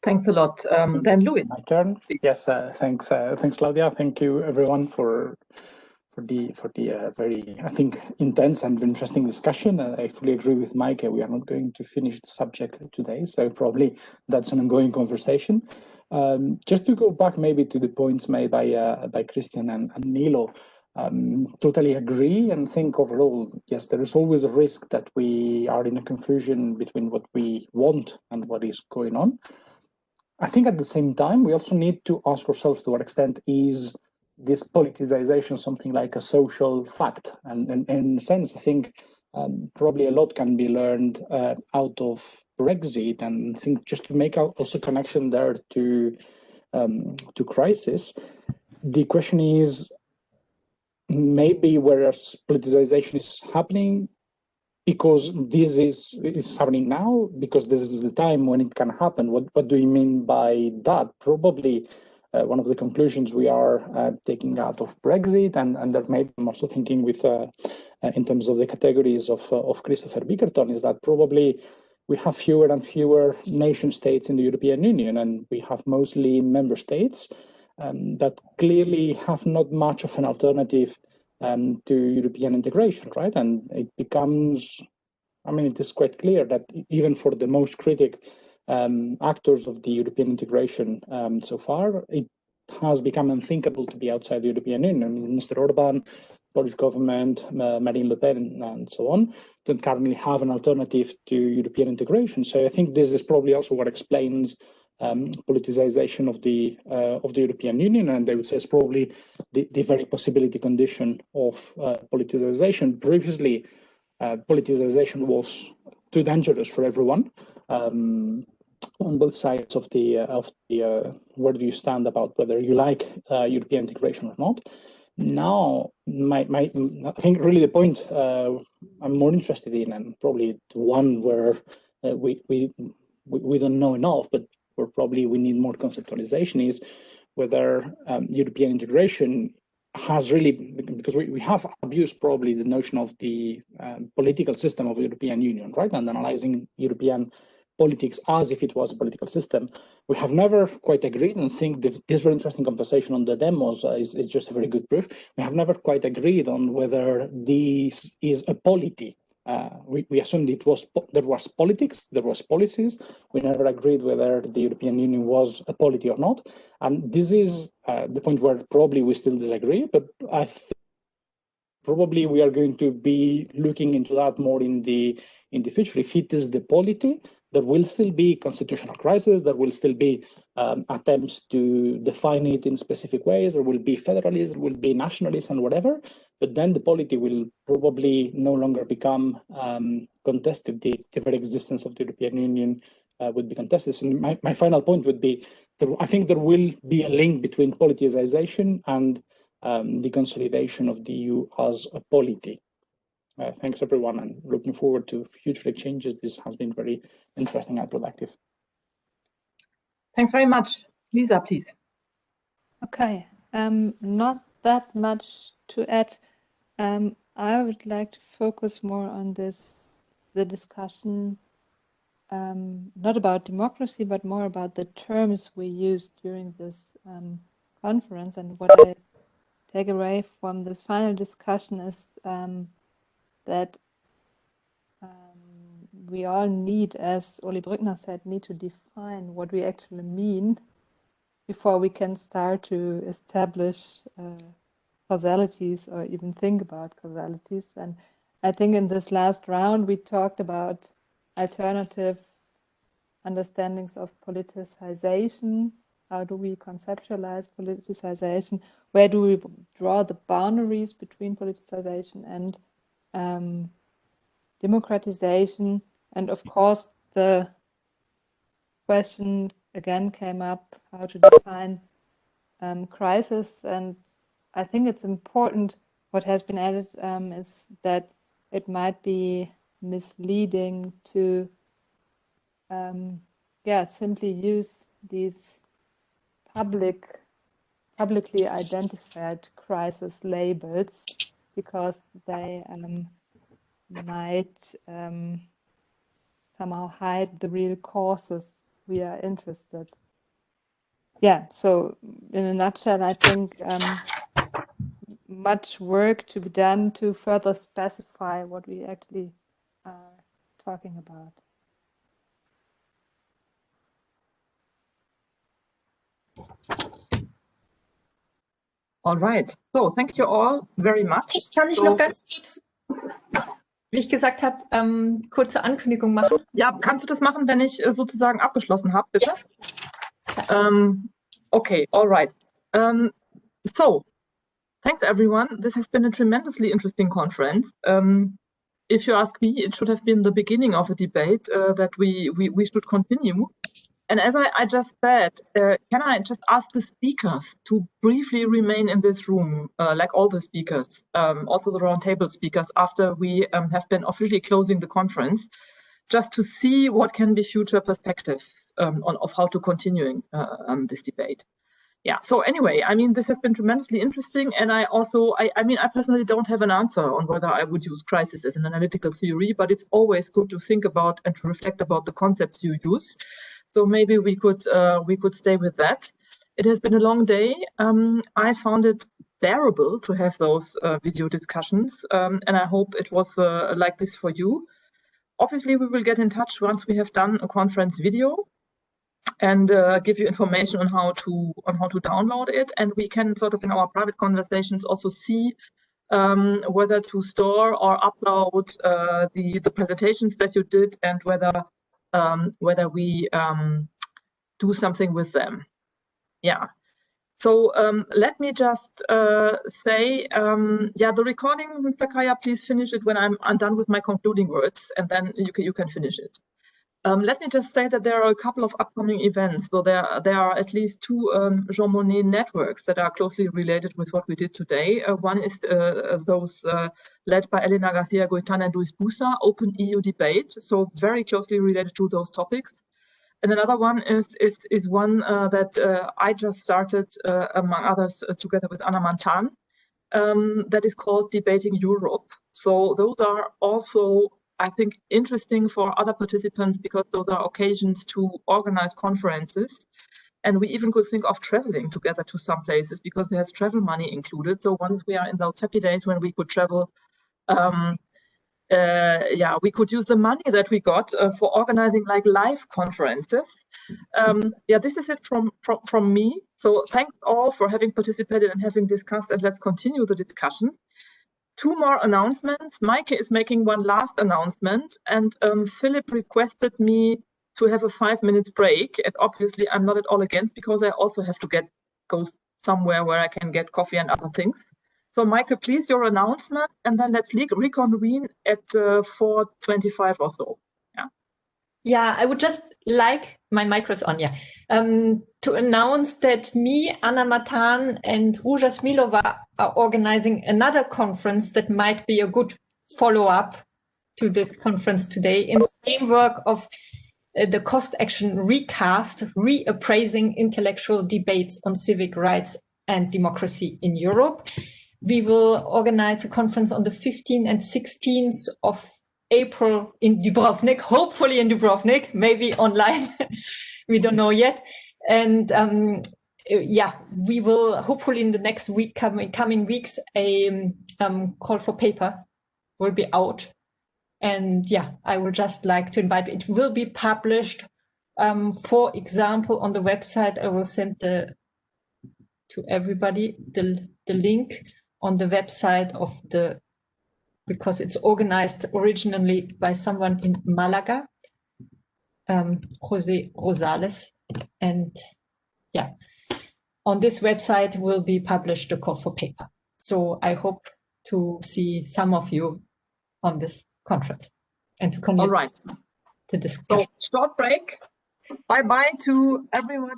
Thanks a lot. Then Louis.
My turn. Yes, thanks, Claudia. Thank you, everyone, for the very, I think, intense and interesting discussion. I fully agree with Mike. We are not going to finish the subject today, so probably that's an ongoing conversation. Just to go back maybe to the points made by Christian and Nilo, totally agree and think overall, yes, there is always a risk that we are in a confusion between what we want and what is going on. I think at the same time, we also need to ask ourselves to what extent is this politicization something like a social fact? And in a sense, I think probably a lot can be learned out of Brexit. And I think just to make also connection there to crisis, the question is maybe whereas politicization is happening, because this is happening now, because this is the time when it can happen. What do you mean by that? Probably one of the conclusions we are taking out of Brexit, and that maybe I'm also thinking with in terms of the categories of Christopher Bickerton, is that probably we have fewer and fewer nation states in the European Union, and we have mostly member states that clearly have not much of an alternative to European integration, right? And it becomes, I mean, it is quite clear that even for the most critic actors of the European integration so far, it has become unthinkable to be outside the European Union. I mean, Mr. Orban, Polish government, Marine Le Pen, and so on, don't currently have an alternative to European integration. So I think this is probably also what explains politicization of the European Union, and I would say it's probably the very possibility condition of politicization. Previously, politicization was too dangerous for everyone on both sides of the where do you stand about whether you like European integration or not. Now, I think really the point I'm more interested in, and probably the one where we don't know enough, but where probably we need more conceptualization, is whether European integration has really, because we have abused probably the notion of the political system of the European Union, right? And analyzing European politics as if it was a political system. We have never quite agreed, and I think this very interesting conversation on the demos is just a very good proof. We have never quite agreed on whether this is a polity. We assumed there was politics, there was policies. We never agreed whether the European Union was a polity or not. And this is the point where probably we still disagree, but I think probably we are going to be looking into that more in the future. If it is the polity, there will still be constitutional crisis, there will still be attempts to define it in specific ways, there will be federalism, there will be nationalism and whatever, but then the polity will probably no longer become contested. The very existence of the European Union would be contested. So my final point would be, I think there will be a link between politicization and the consolidation of the EU as a polity. Thanks, everyone, and looking forward to future exchanges. This has been very interesting and productive.
Thanks very much. Lisa, please.
Okay, not that much to add. I would like to focus more on the discussion, not about democracy, but more about the terms we used during this conference. And what I take away from this final discussion is that we all need, as Uli Brückner said, need to define what we actually mean before we can start to establish causalities or even think about causalities. And I think in this last round we talked about alternative understandings of politicization. How do we conceptualize politicization? Where do we draw the boundaries between politicization and democratization. And of course, the question again came up how to define crisis. And I think it's important, what has been added is that it might be misleading to simply use these publicly identified crisis labels, because they might somehow hide the real causes we are interested. Yeah, so in a nutshell, I think much work to be done to further specify what we actually are talking about.
All right. So thank you all very much.
Ich kann nicht noch ganz kurz, wie ich gesagt habe, kurze Ankündigung machen.
Ja, kannst du das machen, wenn ich sozusagen abgeschlossen habe, bitte?
Ja.
Okay, all right. So, thanks everyone. This has been a tremendously interesting conference. If you ask me, it should have been the beginning of a debate that we should continue. And as I just said, can I just ask the speakers to briefly remain in this room, like all the speakers, also the roundtable speakers, after we have been officially closing the conference, just to see what can be future perspectives of how to continuing this debate. Yeah, so anyway, I mean, this has been tremendously interesting. And I also, I mean, I personally don't have an answer on whether I would use crisis as an analytical theory, but it's always good to think about and to reflect about the concepts you use. So maybe we could stay with that. It has been a long day. I found it bearable to have those video discussions, and I hope it was like this for you. Obviously, we will get in touch once we have done a conference video and give you information on how to download it, and we can sort of in our private conversations also see whether to store or upload the presentations that you did, and whether we do something with them. Yeah. So let me just say, yeah, the recording, Mr. Kaya, please finish it when I'm done with my concluding words, and then you can finish it. Let me just say that there are a couple of upcoming events. So there are at least two Jean Monnet networks that are closely related with what we did today. One is those led by Elena Garcia-Goitan and Luis Busa, Open EU Debate, so very closely related to those topics. And another one is one that I just started, among others, together with Anna Mantan, that is called Debating Europe. So those are also, I think, interesting for other participants, because those are occasions to organize conferences. And we even could think of traveling together to some places, because there's travel money included. So once we are in those happy days when we could travel, yeah, we could use the money that we got for organizing like live conferences. Yeah, this is it from me. So thanks all for having participated and having discussed, and let's continue the discussion. Two more announcements. Maike is making one last announcement, and Philip requested me to have a 5 minutes break. And obviously I'm not at all against, because I also have to go somewhere where I can get coffee and other things. So Maike, please, your announcement, and then let's reconvene at 4:25 or so. Yeah.
Yeah, I would just like, my micro's on, yeah, to announce that me, Anna Matan, and Ruža Smilova are organizing another conference that might be a good follow-up to this conference today, in the framework of the Cost Action Recast, Reappraising Intellectual Debates on Civic Rights and Democracy in Europe. We will organize a conference on the 15th and 16th of April in Dubrovnik, hopefully in Dubrovnik, maybe online. We don't know yet. And yeah, we will hopefully in the next week, coming weeks, a call for paper will be out. And yeah, I would just like to invite, it will be published, for example, on the website. I will send to everybody the link on the website of because it's organized originally by someone in Malaga, Jose Rosales. And yeah, on this website will be published the call for paper. So I hope to see some of you on this conference and to
All right.
to discuss.
So short break. Bye-bye to everyone.